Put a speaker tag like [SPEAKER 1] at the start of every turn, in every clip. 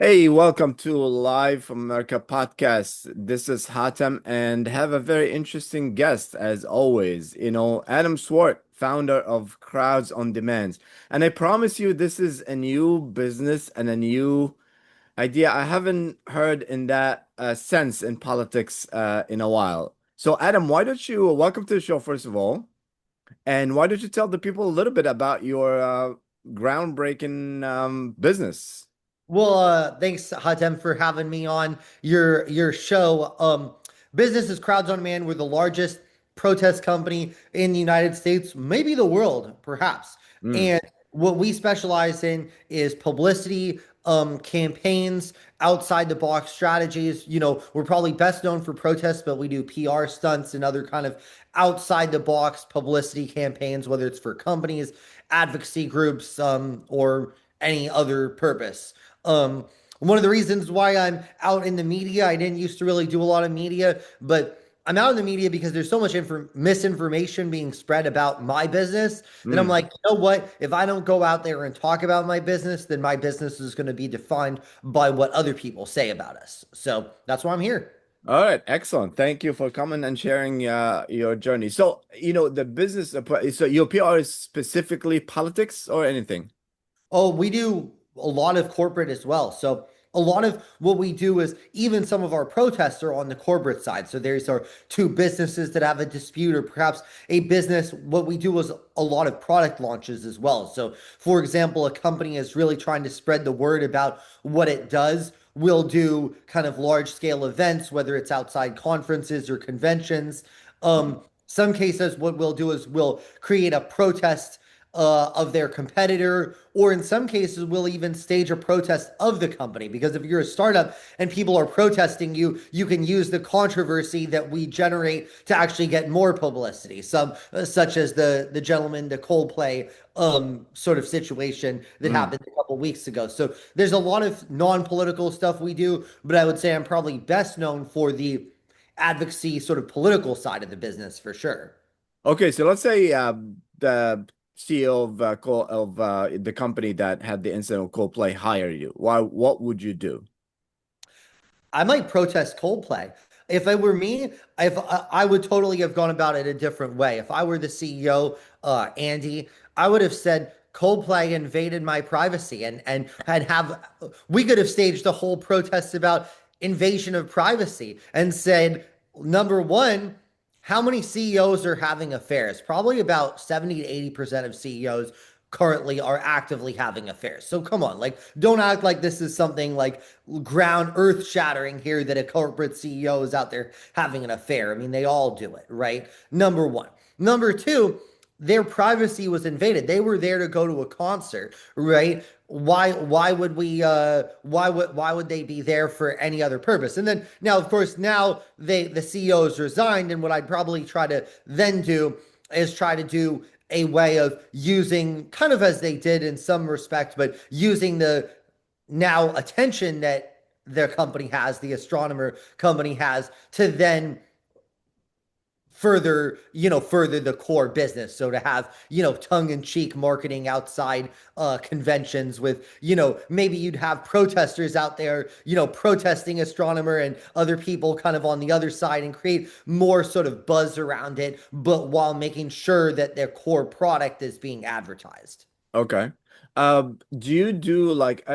[SPEAKER 1] Hey, welcome to Live from America podcast. This is Hatem and have a very interesting guest as always. Adam Swart, founder of Crowds on Demand. And I promise you, this is a new business and a new idea. I haven't heard in that sense in politics in a while. So, Adam, why don't you welcome to the show, first of all? And why don't you tell the people a little bit about your groundbreaking business?
[SPEAKER 2] Well, thanks, Hatem, for having me on your show. Business is Crowds on Demand. We're the largest protest company in the United States, maybe the world, perhaps.
[SPEAKER 1] Mm.
[SPEAKER 2] And what we specialize in is publicity, campaigns, outside the box strategies. We're probably best known for protests, but we do PR stunts and other kind of outside the box publicity campaigns, whether it's for companies, advocacy groups, or any other purpose. Um, One of the reasons why I'm out in the media, I didn't used to really do a lot of media, but I'm out in the media because there's so much misinformation being spread about my business that I'm
[SPEAKER 1] Mm.
[SPEAKER 2] like, you know what? If I don't go out there and talk about my business, then my business is going to be defined by what other people say about us. So that's why I'm here.
[SPEAKER 1] All right, excellent. Thank you for coming and sharing your journey. So, the business, so your PR is specifically politics or anything?
[SPEAKER 2] Oh, we do a lot of corporate as well. So a lot of what we do is even some of our protests are on the corporate side. So there's our two businesses that have a dispute, or perhaps a business. What we do is a lot of product launches as well. So, for example, a company is really trying to spread the word about what it does. We'll do kind of large scale events, whether it's outside conferences or conventions. Some cases, what we'll do is we'll create a protest of their competitor, or in some cases, we'll even stage a protest of the company. Because if you're a startup and people are protesting you, you can use the controversy that we generate to actually get more publicity. Some such as the gentleman, the Coldplay sort of situation that
[SPEAKER 1] Mm.
[SPEAKER 2] happened a couple weeks ago. So there's a lot of non-political stuff we do, but I would say I'm probably best known for the advocacy sort of political side of the business for sure.
[SPEAKER 1] Okay, so let's say the CEO of the company that had the incident with Coldplay hire you. What would you do?
[SPEAKER 2] I might protest Coldplay. If it were me, if I would totally have gone about it a different way. If I were the CEO, Andy, I would have said Coldplay invaded my privacy, and have we could have staged a whole protest about invasion of privacy and said, number one, how many CEOs are having affairs? Probably about 70 to 80% of CEOs currently are actively having affairs. So come on, like don't act like this is something like ground earth shattering here that a corporate CEO is out there having an affair. I mean, they all do it, right? Number one. Number two, their privacy was invaded. They were there to go to a concert, right? Why would they be there for any other purpose? And then now, of course, now the CEO's resigned, and what I'd probably try to then do is try to do a way of using, kind of as they did in some respect, but using the now attention that their company has, the astronomer company has, to then further the core business. So to have, tongue-in-cheek marketing outside conventions with, maybe you'd have protesters out there, protesting astronomer and other people kind of on the other side, and create more sort of buzz around it, but while making sure that their core product is being advertised.
[SPEAKER 1] Okay. Do you do like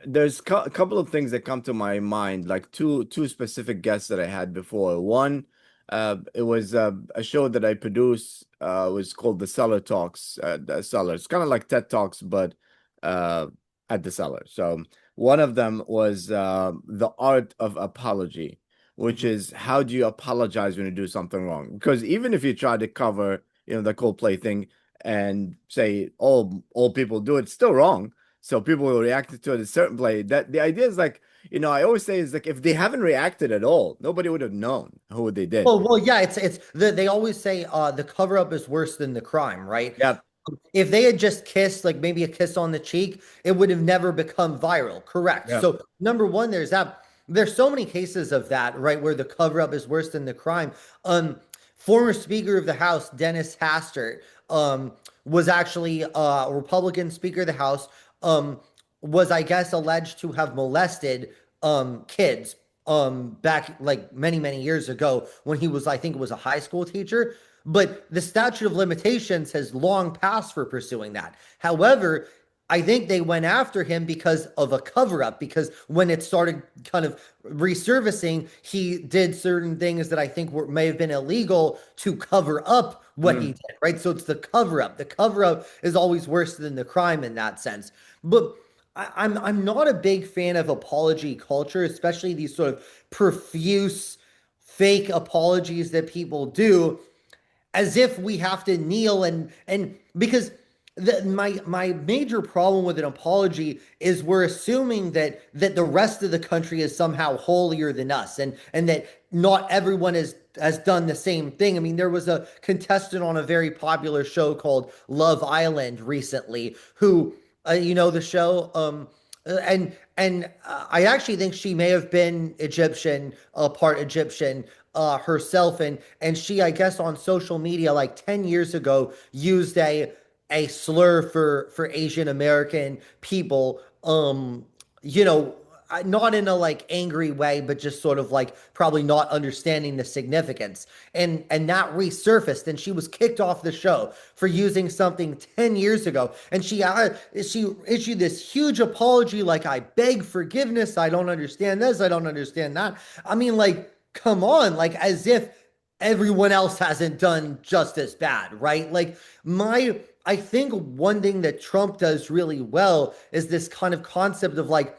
[SPEAKER 1] there's a couple of things that come to my mind, like two specific guests that I had before. One, it was a show that I produced, was called The Cellar Talks, the Cellar. It's kind of like TED Talks, but uh, at the Cellar. So one of them was the art of apology, which
[SPEAKER 2] Mhm.
[SPEAKER 1] is how do you apologize when you do something wrong? Because even if you try to cover, the Coldplay thing and say all people do it, it's still wrong. So people will react to it a certain way. That the idea is like, I always say is like if they haven't reacted at all, nobody would have known who they did.
[SPEAKER 2] Well, yeah, they always say the cover up is worse than the crime, right?
[SPEAKER 1] Yeah,
[SPEAKER 2] If they had just kissed, like maybe a kiss on the cheek, it would have never become viral. Correct.
[SPEAKER 1] yeah.
[SPEAKER 2] So, number one, there's that. There's so many cases of that, right, where the cover up is worse than the crime. Former Speaker of the House, Dennis Hastert, was actually a Republican Speaker of the House. Um, was, I guess, alleged to have molested kids back like many, many years ago when he was, I think it was a high school teacher. But the statute of limitations has long passed for pursuing that. However, I think they went after him because of a cover up, because when it started kind of resurfacing, he did certain things that I think may have been illegal to cover up what he
[SPEAKER 1] Mm,
[SPEAKER 2] did, right? So it's the cover up. The cover up is always worse than the crime in that sense. But I'm not a big fan of apology culture, especially these sort of profuse fake apologies that people do as if we have to kneel and because my major problem with an apology is we're assuming that the rest of the country is somehow holier than us and that not everyone has done the same thing. I mean, there was a contestant on a very popular show called Love Island recently who you know the show and I actually think she may have been Egyptian, part Egyptian herself, and she, I guess, on social media like 10 years ago used a slur for Asian American people. You know, not in a like angry way, but just sort of like probably not understanding the significance. And that resurfaced, and she was kicked off the show for using something 10 years ago. And she issued this huge apology, like, I beg forgiveness. I don't understand this. I don't understand that. I mean, like, come on, like as if everyone else hasn't done just as bad, right? Like my I think one thing that Trump does really well is this kind of concept of like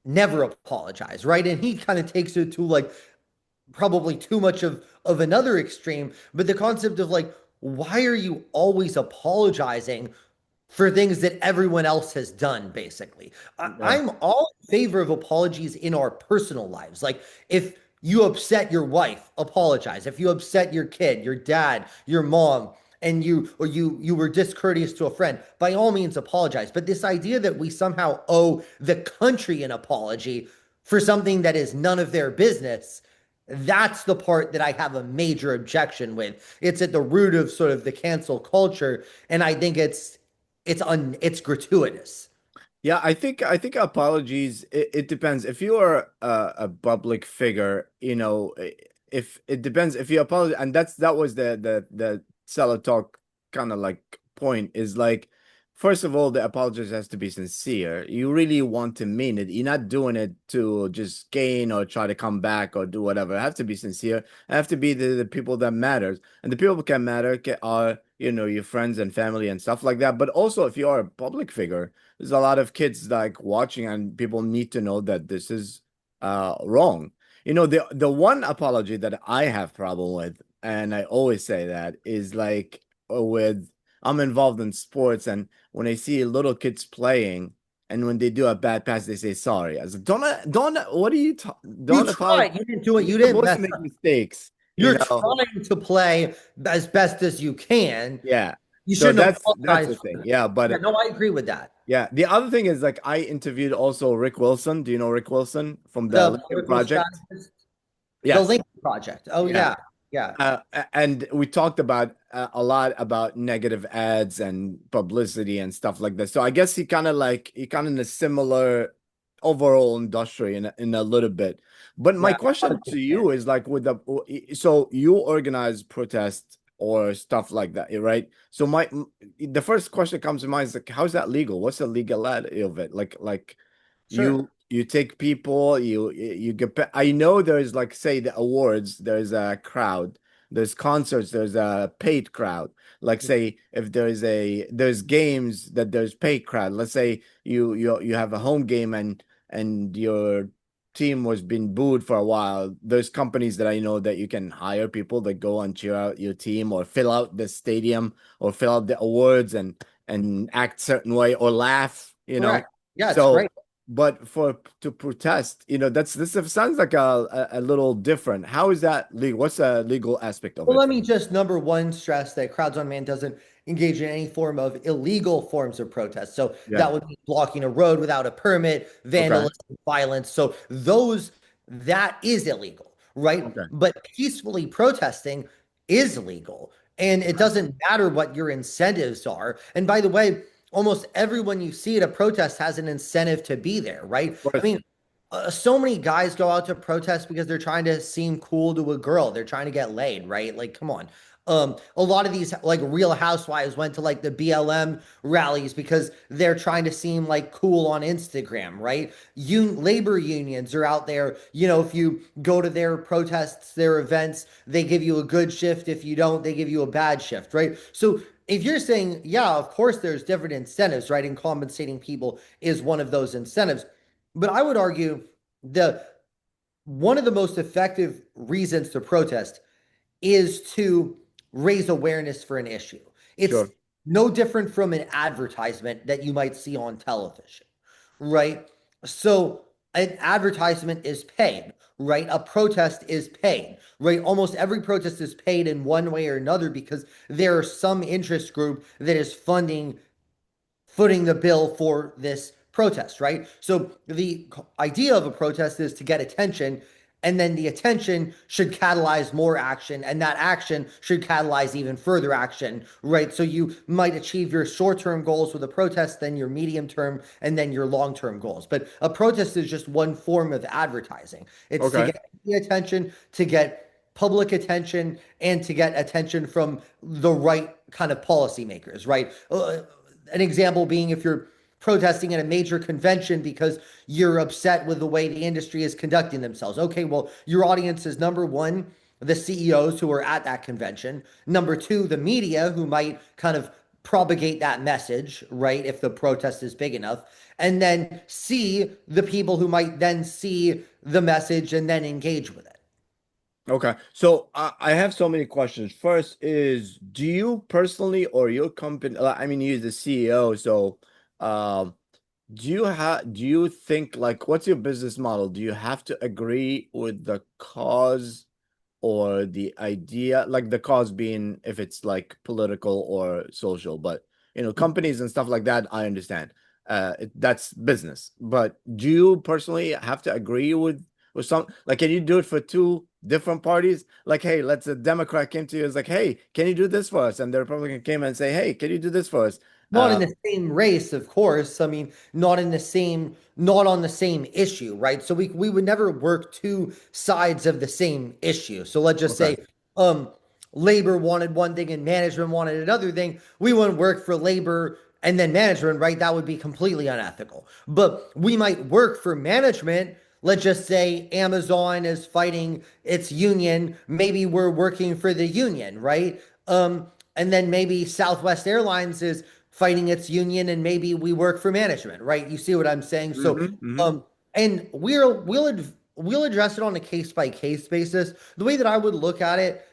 [SPEAKER 2] never apologize, right? And he kind of takes it to like probably too much of another extreme, but the concept of like, why are you always apologizing for things that everyone else has done, basically?
[SPEAKER 1] yeah.
[SPEAKER 2] I'm all in favor of apologies in our personal lives. Like, if you upset your wife, apologize. If you upset your kid, your dad, your mom, and you were discourteous to a friend, by all means apologize. But this idea that we somehow owe the country an apology for something that is none of their business, that's the part that I have a major objection with. It's at the root of sort of the cancel culture, and I think it's gratuitous.
[SPEAKER 1] Yeah, I think apologies. It depends. If you are a public figure, if it depends if you apologize, and that was the cellar talk kind of like point is like, first of all, the apology has to be sincere. You really want to mean it. You're not doing it to just gain or try to come back or do whatever. It have to be sincere. It have to be the people that matters, and the people that can matter are your friends and family and stuff like that. But also, if you are a public figure, there's a lot of kids like watching, and people need to know that this is wrong. The one apology that I have problem with, and I always say that, is like with I'm involved in sports, and when I see little kids playing, and when they do a bad pass, they say sorry. I was like, don't, what are you
[SPEAKER 2] You
[SPEAKER 1] don't apologize.
[SPEAKER 2] tried. You didn't do it.
[SPEAKER 1] You're
[SPEAKER 2] You didn't
[SPEAKER 1] supposed to
[SPEAKER 2] mess
[SPEAKER 1] make
[SPEAKER 2] up.
[SPEAKER 1] mistakes, you
[SPEAKER 2] You're
[SPEAKER 1] know?
[SPEAKER 2] trying to play as best as you can.
[SPEAKER 1] Yeah.
[SPEAKER 2] You
[SPEAKER 1] So
[SPEAKER 2] shouldn't
[SPEAKER 1] that's the
[SPEAKER 2] apologize for
[SPEAKER 1] thing.
[SPEAKER 2] it.
[SPEAKER 1] Yeah,
[SPEAKER 2] Yeah,
[SPEAKER 1] but
[SPEAKER 2] no, I agree with that.
[SPEAKER 1] yeah, the other thing is like I interviewed also Rick Wilson. Do you know Rick Wilson from the
[SPEAKER 2] The
[SPEAKER 1] Lincoln
[SPEAKER 2] political
[SPEAKER 1] Project?
[SPEAKER 2] strategist, the
[SPEAKER 1] Yes.
[SPEAKER 2] Lincoln Project. Oh
[SPEAKER 1] Yeah.
[SPEAKER 2] yeah, yeah,
[SPEAKER 1] And we talked about a lot about negative ads and publicity and stuff like that. So I guess he kind of in a similar overall industry in a little bit. But my
[SPEAKER 2] yeah. I'm not
[SPEAKER 1] question
[SPEAKER 2] a big
[SPEAKER 1] to
[SPEAKER 2] fan.
[SPEAKER 1] you is like so you organize protests or stuff like that, right? So the first question that comes to mind is like, how's that legal? What's the legality of it? Like
[SPEAKER 2] Sure.
[SPEAKER 1] you take people, you get I know there's like say the awards, there's a crowd, there's concerts, there's a paid crowd. Like say if there's games that there's paid crowd. Let's say you have a home game and your team was being booed for a while. There's companies that I know that you can hire people that go and cheer out your team or fill out the stadium or fill out the awards and act certain way or laugh,
[SPEAKER 2] Correct. Yeah, it's
[SPEAKER 1] So
[SPEAKER 2] great.
[SPEAKER 1] but for to protest, this sounds like a little different. How is that legal? What's the legal aspect of
[SPEAKER 2] Well,
[SPEAKER 1] it?
[SPEAKER 2] let me just number one stress that Crowds on Man doesn't engage in any form of illegal forms of protest. So
[SPEAKER 1] Yeah.
[SPEAKER 2] that would be blocking a road without a permit,
[SPEAKER 1] Okay.
[SPEAKER 2] vandalism, violence. So that is illegal, right?
[SPEAKER 1] Okay.
[SPEAKER 2] But peacefully protesting is legal. And it
[SPEAKER 1] Okay.
[SPEAKER 2] doesn't matter what your incentives are. And by the way, almost everyone you see at a protest has an incentive to be there, right?
[SPEAKER 1] Of
[SPEAKER 2] I
[SPEAKER 1] course.
[SPEAKER 2] mean, so many guys go out to protest because they're trying to seem cool to a girl. They're trying to get laid, right? Like, come on. A lot of these like Real Housewives went to like the BLM rallies because they're trying to seem like cool on Instagram, right? Labor unions are out there. If you go to their protests, their events, they give you a good shift. If you don't, they give you a bad shift, right? So if you're saying, yeah, of course there's different incentives, right? And compensating people is one of those incentives. But I would argue the one of the most effective reasons to protest is to raise awareness for an issue. It's
[SPEAKER 1] Sure.
[SPEAKER 2] no different from an advertisement that you might see on television, right? So an advertisement is paid, right? A protest is paid, right? Almost every protest is paid in one way or another because there are some interest group that is footing the bill for this protest, right? So the idea of a protest is to get attention, and then the attention should catalyze more action, and that action should catalyze even further action, right? So you might achieve your short-term goals with a protest, then your medium-term, and then your long-term goals. But a protest is just one form of advertising. It's to
[SPEAKER 1] Okay.
[SPEAKER 2] get the attention, to get public attention, and to get attention from the right kind of policymakers, right? An example being if you're protesting at a major convention because you're upset with the way the industry is conducting themselves. Okay, well, your audience is number one, the CEOs who are at that convention. Number two, the media who might kind of propagate that message, right? If the protest is big enough. And then C, the people who might then see the message and then engage with it.
[SPEAKER 1] Okay. So I have so many questions. First is, do you personally or your company, I mean, you're the CEO, so um, do you think like what's your business model? Do you have to agree with the cause or the idea, like the cause being if it's like political or social, but companies and stuff like that, I understand. That's business. But do you personally have to agree with some, like, can you do it for two different parties? Like, hey, let's a Democrat came to you, is like, hey, can you do this for us? And the Republican came and say, hey, can you do this for us?
[SPEAKER 2] Not in the same race, of course. I mean, not on the same issue, right? So we would never work two sides of the same issue. So let's just
[SPEAKER 1] Okay.
[SPEAKER 2] say, um, labor wanted one thing and management wanted another thing. We wouldn't work for labor and then management, right? That would be completely unethical. But we might work for management. Let's just say Amazon is fighting its union. Maybe we're working for the union, right? And then maybe Southwest Airlines is fighting its union, and maybe we work for management, right? You see what I'm saying? So,
[SPEAKER 1] Hmm.
[SPEAKER 2] and we'll address it on a case by case basis. The way that I would look at it,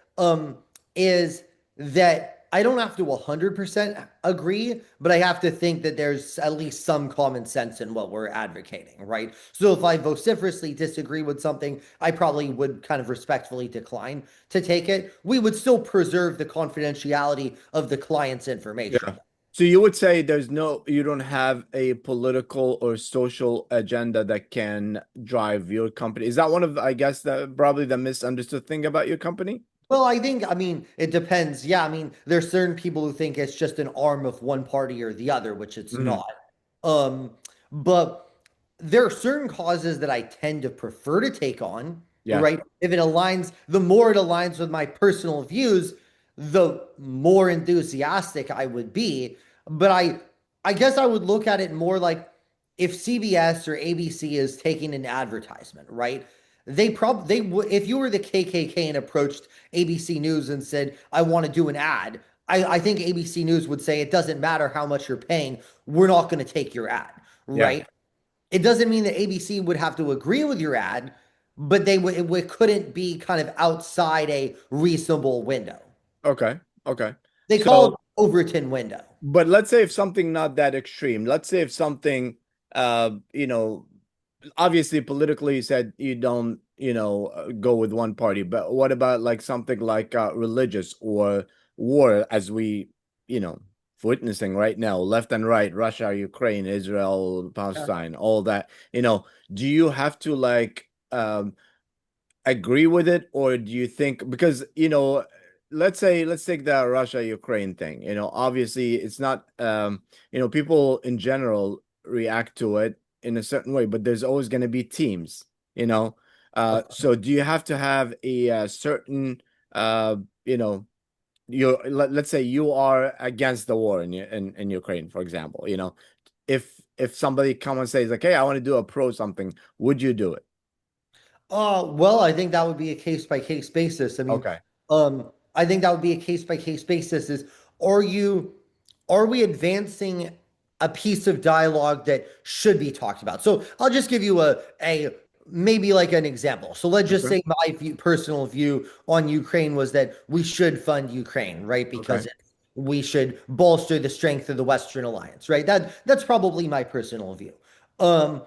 [SPEAKER 2] is that I don't have to 100% agree, but I have to think that there's at least some common sense in what we're advocating, right? So if I vociferously disagree with something, I probably would kind of respectfully decline to take it. We would still preserve the confidentiality of the client's information.
[SPEAKER 1] Yeah. So you would say you don't have a political or social agenda that can drive your company. Is that one of, I guess, probably the misunderstood thing about your company?
[SPEAKER 2] Well, I mean, it depends. Yeah, I mean, there's certain people who think it's just an arm of one party or the other, which it's
[SPEAKER 1] Hmm.
[SPEAKER 2] not. Um, but there are certain causes that I tend to prefer to take on,
[SPEAKER 1] Yeah.
[SPEAKER 2] right? If it aligns, the more it aligns with my personal views, the more enthusiastic I would be. But I guess I would look at it more like if CBS or ABC is taking an advertisement, right? They would, if you were the KKK and approached ABC News and said, I want to do an ad, I think ABC News would say it doesn't matter how much you're paying, we're not going to take your ad,
[SPEAKER 1] Yeah.
[SPEAKER 2] right? It doesn't mean that ABC would have to agree with your ad, but it couldn't be kind of outside a reasonable window.
[SPEAKER 1] Okay. Okay.
[SPEAKER 2] They call it
[SPEAKER 1] So,
[SPEAKER 2] the Overton window.
[SPEAKER 1] but let's say if something not that extreme, let's say if something, uh, you know, obviously politically you said you don't, go with one party, but what about like something like religious or war, as we, you know, witnessing right now, left and right, Russia, Ukraine, Israel, Palestine, all that, do you have to like agree with it, or do you think, because let's take the Russia Ukraine thing. Obviously it's not people in general react to it in a certain way, but there's always going to be teams, you know. So do you have to have a, certain uh you know let's say you are against the war in Ukraine, for example, if somebody come and says like, hey, I want to do a pro something, would you do it?
[SPEAKER 2] Well, I think that would be a case by case basis. I mean,
[SPEAKER 1] Okay.
[SPEAKER 2] I think that would be a case by case basis. Are you, are we advancing a piece of dialogue that should be talked about? So I'll just give you a maybe like an example. So let's just
[SPEAKER 1] Okay.
[SPEAKER 2] say my personal view on Ukraine was that we should fund Ukraine, right?
[SPEAKER 1] Okay.
[SPEAKER 2] Because we should bolster the strength of the Western alliance, right? That's probably my personal view. Um,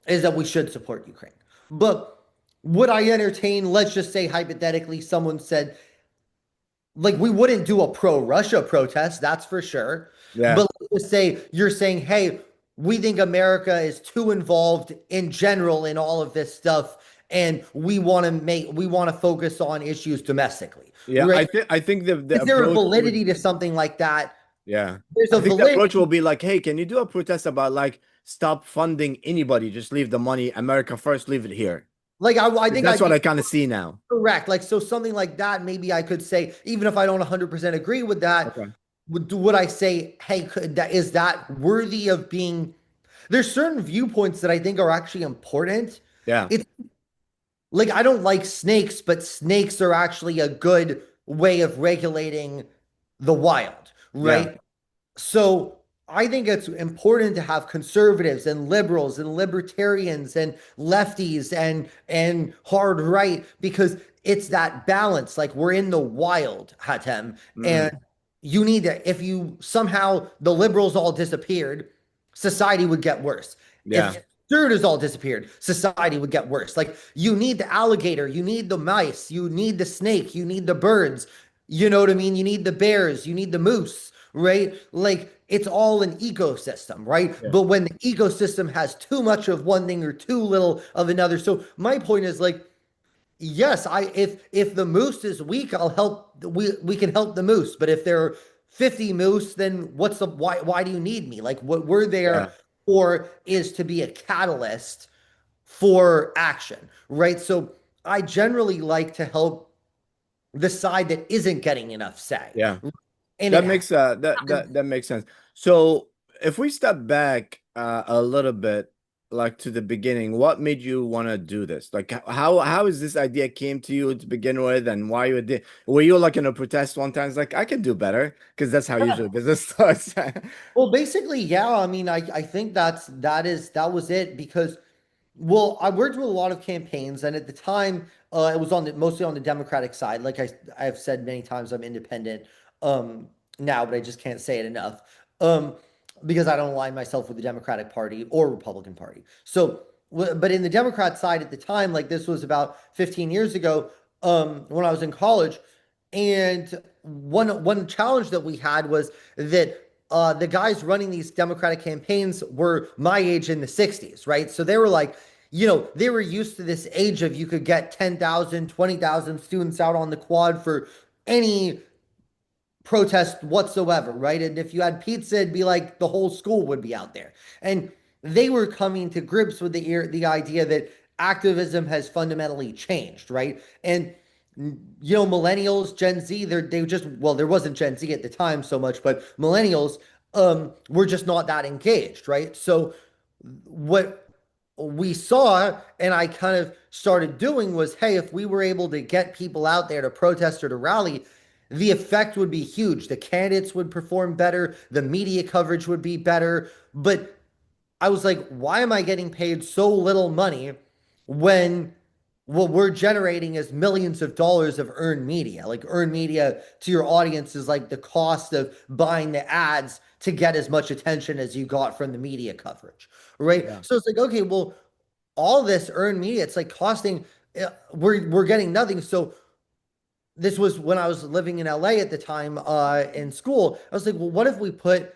[SPEAKER 2] is that we should support Ukraine. But would I entertain, let's just say hypothetically, someone said, like, we wouldn't do a pro Russia protest, that's for sure.
[SPEAKER 1] Yeah.
[SPEAKER 2] But let's just say you're saying, hey, we think America is too involved in general in all of this stuff, and we want to focus on issues domestically,
[SPEAKER 1] Yeah,
[SPEAKER 2] right?
[SPEAKER 1] I think the
[SPEAKER 2] Is there a
[SPEAKER 1] approach would,
[SPEAKER 2] validity to something like that?
[SPEAKER 1] yeah.
[SPEAKER 2] There's a
[SPEAKER 1] I think the approach
[SPEAKER 2] validity.
[SPEAKER 1] will be like, hey, can you do a protest about like stop funding anybody, just leave the money, America first, leave it here.
[SPEAKER 2] Like, I think
[SPEAKER 1] That's
[SPEAKER 2] I'd
[SPEAKER 1] what
[SPEAKER 2] be
[SPEAKER 1] I kind of see now.
[SPEAKER 2] correct. Like, so something like that, maybe I could say, even if I don't 100% agree with that,
[SPEAKER 1] Okay.
[SPEAKER 2] would I say, hey, is that worthy of being? There's certain viewpoints that I think are actually important.
[SPEAKER 1] Yeah.
[SPEAKER 2] It's like I don't like snakes, but snakes are actually a good way of regulating the wild,
[SPEAKER 1] Yeah.
[SPEAKER 2] right? So I think it's important to have conservatives and liberals and libertarians and lefties and hard right because it's that balance. Like we're in the wild, Hatem,
[SPEAKER 1] Mm.
[SPEAKER 2] and you need to. If you somehow the liberals all disappeared, society would get worse.
[SPEAKER 1] Yeah.
[SPEAKER 2] If conservatives all disappeared, society would get worse. Like you need the alligator, you need the mice, you need the snake, you need the birds. You know what I mean? You need the bears, you need the moose, right? Like it's all an ecosystem, right?
[SPEAKER 1] Yeah.
[SPEAKER 2] But when the ecosystem has too much of one thing or too little of another. So my point is like, yes, I if the moose is weak, I'll help we can help the moose. But if there are 50 moose, then what's the why do you need me? Like what we're there
[SPEAKER 1] Yeah.
[SPEAKER 2] for is to be a catalyst for action, right? So I generally like to help the side that isn't getting enough say.
[SPEAKER 1] Yeah.
[SPEAKER 2] And
[SPEAKER 1] That
[SPEAKER 2] it
[SPEAKER 1] makes that makes sense. So if we step back a little bit, like to the beginning, what made you want to do this? Like how is this idea came to you to begin with, and why you did? Were you like in a protest one time? It's like I could do better because that's how usually business starts.
[SPEAKER 2] well, basically, yeah. I mean, I think that was it because, well, I worked with a lot of campaigns, and at the time, it was on mostly on the Democratic side. Like I've said many times, I'm independent um, now, but I just can't say it enough because I don't align myself with the Democratic Party or Republican Party. So, but in the Democrat side at the time, like this was about 15 years ago, when I was in college, and one challenge that we had was that the guys running these Democratic campaigns were my age in the 60s, right? So they were like, they were used to this age of you could get 10,000, 20,000 students out on the quad for any protest whatsoever, right? And if you had pizza, it'd be like the whole school would be out there. And they were coming to grips with the idea that activism has fundamentally changed, right? And millennials, Gen Z, they just well, there wasn't Gen Z at the time so much, but millennials were just not that engaged, right? So what we saw and I kind of started doing was, hey, if we were able to get people out there to protest or to rally, the effect would be huge. The candidates would perform better, the media coverage would be better. But I was like, why am I getting paid so little money when what we're generating is millions of dollars of earned media? Like earned media to your audience is like the cost of buying the ads to get as much attention as you got from the media coverage, right?
[SPEAKER 1] Yeah.
[SPEAKER 2] So it's like, okay, well, all this earned media, it's like costing, we're getting nothing. So this was when I was living in LA at the time in school. I was like, well, what if we put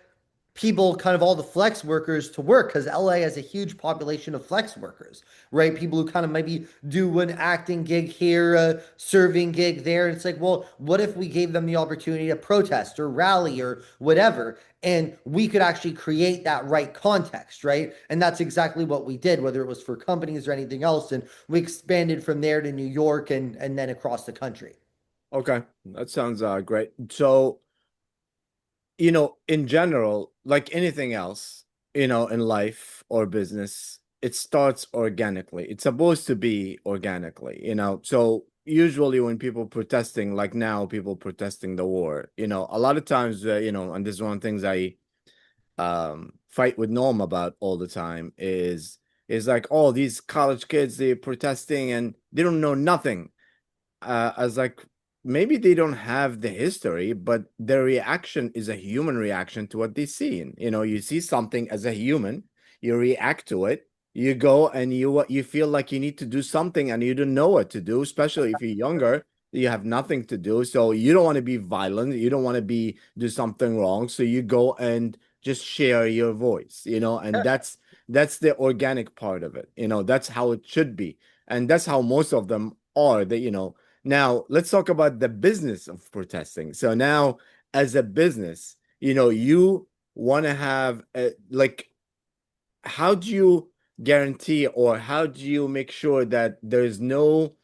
[SPEAKER 2] people, kind of all the flex workers to work because LA has a huge population of flex workers, right? People who kind of maybe do an acting gig here, a serving gig there. And it's like, well, what if we gave them the opportunity to protest or rally or whatever? And we could actually create that right context, right? And that's exactly what we did, whether it was for companies or anything else. And we expanded from there to New York and then across the country.
[SPEAKER 1] Okay, that sounds great. So, in general, like anything else, in life or business, it starts organically. It's supposed to be organically. So usually when people protesting, like now, people protesting the war, a lot of times, and this is one of the things I fight with Noam about all the time is like, oh, these college kids, they're protesting and they don't know nothing. I was like, maybe they don't have the history, but their reaction is a human reaction to what they see. And, you see something as a human, you react to it, you go and you feel like you need to do something and you don't know what to do, especially if you're younger, you have nothing to do. So you don't want to be violent, you don't want to do something wrong. So you go and just share your voice, and that's the organic part of it. That's how it should be. And that's how most of them are. Now, let's talk about the business of protesting. So now, as a business, you want to have like, how do you guarantee or how do you make sure that there's no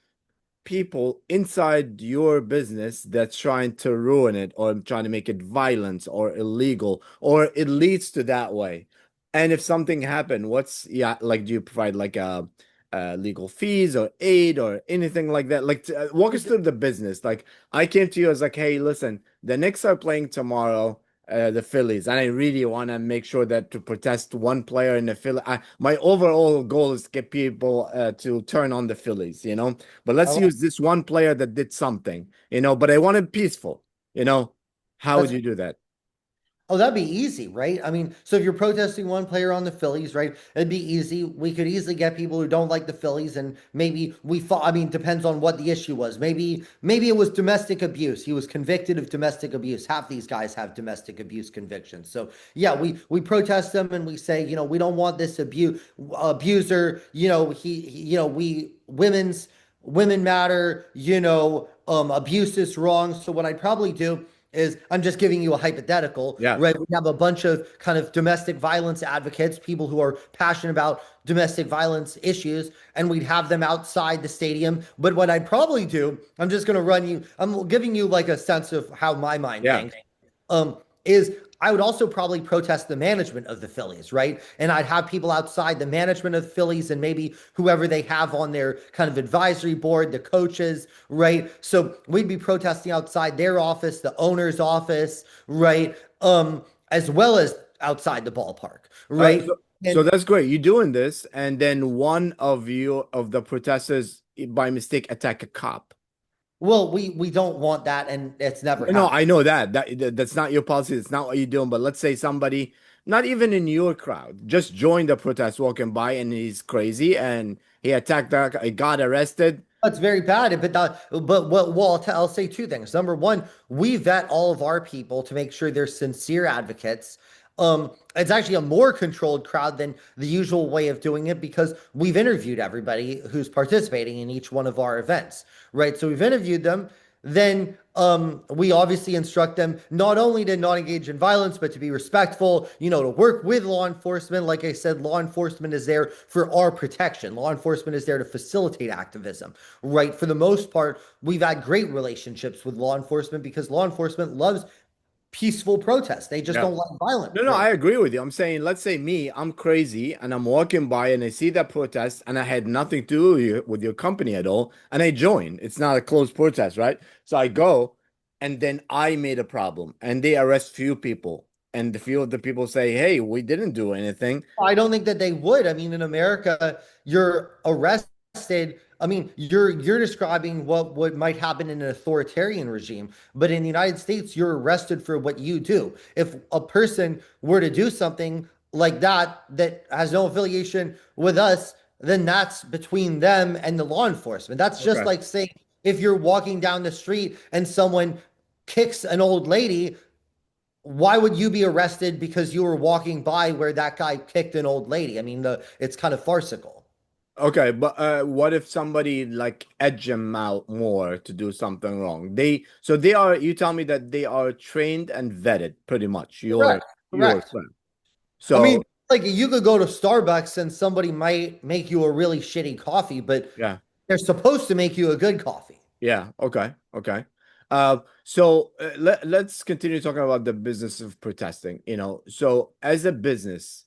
[SPEAKER 1] people inside your business that's trying to ruin it or trying to make it violent or illegal or it leads to that way? And if something happened, yeah, like, do you provide like legal fees or aid or anything like that? Like, walk us through the business. Like, I came to you as like, hey, listen, the Knicks are playing tomorrow, the Phillies, and I really want to make sure that to protest one player in the Philly. My overall goal is to get people to turn on the Phillies. But let's
[SPEAKER 2] Oh,
[SPEAKER 1] use this one player that did something. But I want it peaceful, you know. How would
[SPEAKER 2] that's
[SPEAKER 1] you do that?
[SPEAKER 2] Oh, that'd be easy, right? I mean, so if you're protesting one player on the Phillies, right, it'd be easy. We could easily get people who don't like the Phillies, and maybe we fought. I mean, depends on what the issue was. Maybe it was domestic abuse. He was convicted of domestic abuse. Half these guys have domestic abuse convictions. So yeah, we protest them and we say, we don't want this abuser. We women matter. Abuse is wrong. So what I'd probably do is I'm just giving you a hypothetical,
[SPEAKER 1] Yeah,
[SPEAKER 2] right? We have a bunch of kind of domestic violence advocates, people who are passionate about domestic violence issues, and we'd have them outside the stadium. But what I'd probably do, I'm giving you like a sense of how my mind
[SPEAKER 1] yeah,
[SPEAKER 2] thinks, is I would also probably protest the management of the Phillies, right? And I'd have people outside the management of the Phillies and maybe whoever they have on their kind of advisory board, the coaches, right? So we'd be protesting outside their office, the owner's office, right? As well as outside the ballpark, right?
[SPEAKER 1] so
[SPEAKER 2] And
[SPEAKER 1] that's great. You're doing this, and then one of the protesters by mistake attack a cop.
[SPEAKER 2] well, we don't want that, and it's never
[SPEAKER 1] No,
[SPEAKER 2] happened.
[SPEAKER 1] I know that's not your policy. That's not what you're doing. But let's say somebody, not even in your crowd, just joined the protest walking by and he's crazy and he attacked that guy, he got arrested.
[SPEAKER 2] That's very bad, but I'll say two things. Number one, we vet all of our people to make sure they're sincere advocates. It's actually a more controlled crowd than the usual way of doing it because we've interviewed everybody who's participating in each one of our events, right? So we've interviewed them. Then we obviously instruct them not only to not engage in violence, but to be respectful, to work with law enforcement. Like I said, law enforcement is there for our protection. Law enforcement is there to facilitate activism, right? For the most part, we've had great relationships with law enforcement because law enforcement loves peaceful protests. They just
[SPEAKER 1] Yeah.
[SPEAKER 2] don't like violent
[SPEAKER 1] No, I
[SPEAKER 2] protests.
[SPEAKER 1] agree with you. I'm saying, let's say me, I'm crazy and I'm walking by and I see that protest and I had nothing to do with your company at all. And I join. It's not a closed protest, right? So I go and then I made a problem and they arrest few people. And the few of the people say, hey, we didn't do anything.
[SPEAKER 2] I don't think that they would. I mean, in America, you're arrested. I mean, you're describing what might happen in an authoritarian regime, but in the United States, you're arrested for what you do. If a person were to do something like that has no affiliation with us, then that's between them and the law enforcement. That's just
[SPEAKER 1] Okay.
[SPEAKER 2] like saying if you're walking down the street and someone kicks an old lady, why would you be arrested because you were walking by where that guy kicked an old lady? I mean, it's kind of farcical.
[SPEAKER 1] Okay, but what if somebody like edge them out more to do something wrong? They are, you tell me that they are trained and vetted pretty much,
[SPEAKER 2] Correct.
[SPEAKER 1] your
[SPEAKER 2] Correct.
[SPEAKER 1] friend.
[SPEAKER 2] I mean,
[SPEAKER 1] So
[SPEAKER 2] like you could go to Starbucks and somebody might make you a really shitty coffee, but
[SPEAKER 1] yeah.
[SPEAKER 2] they're supposed to make you a good coffee.
[SPEAKER 1] Yeah, okay, okay. Let's continue talking about the business of protesting, So as a business,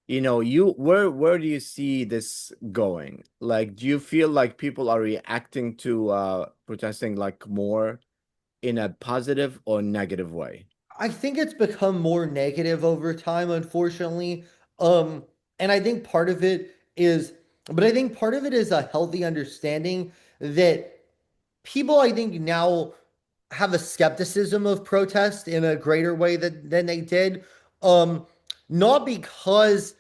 [SPEAKER 1] you where do you see this going? Like, do you feel like people are reacting to protesting like more in a positive or negative way?
[SPEAKER 2] I think it's become more negative over time, unfortunately. Um, and I think part of it is, but I think part of it is a healthy understanding that people, I think, now have a skepticism of protest in a greater way than they did. Um, Not because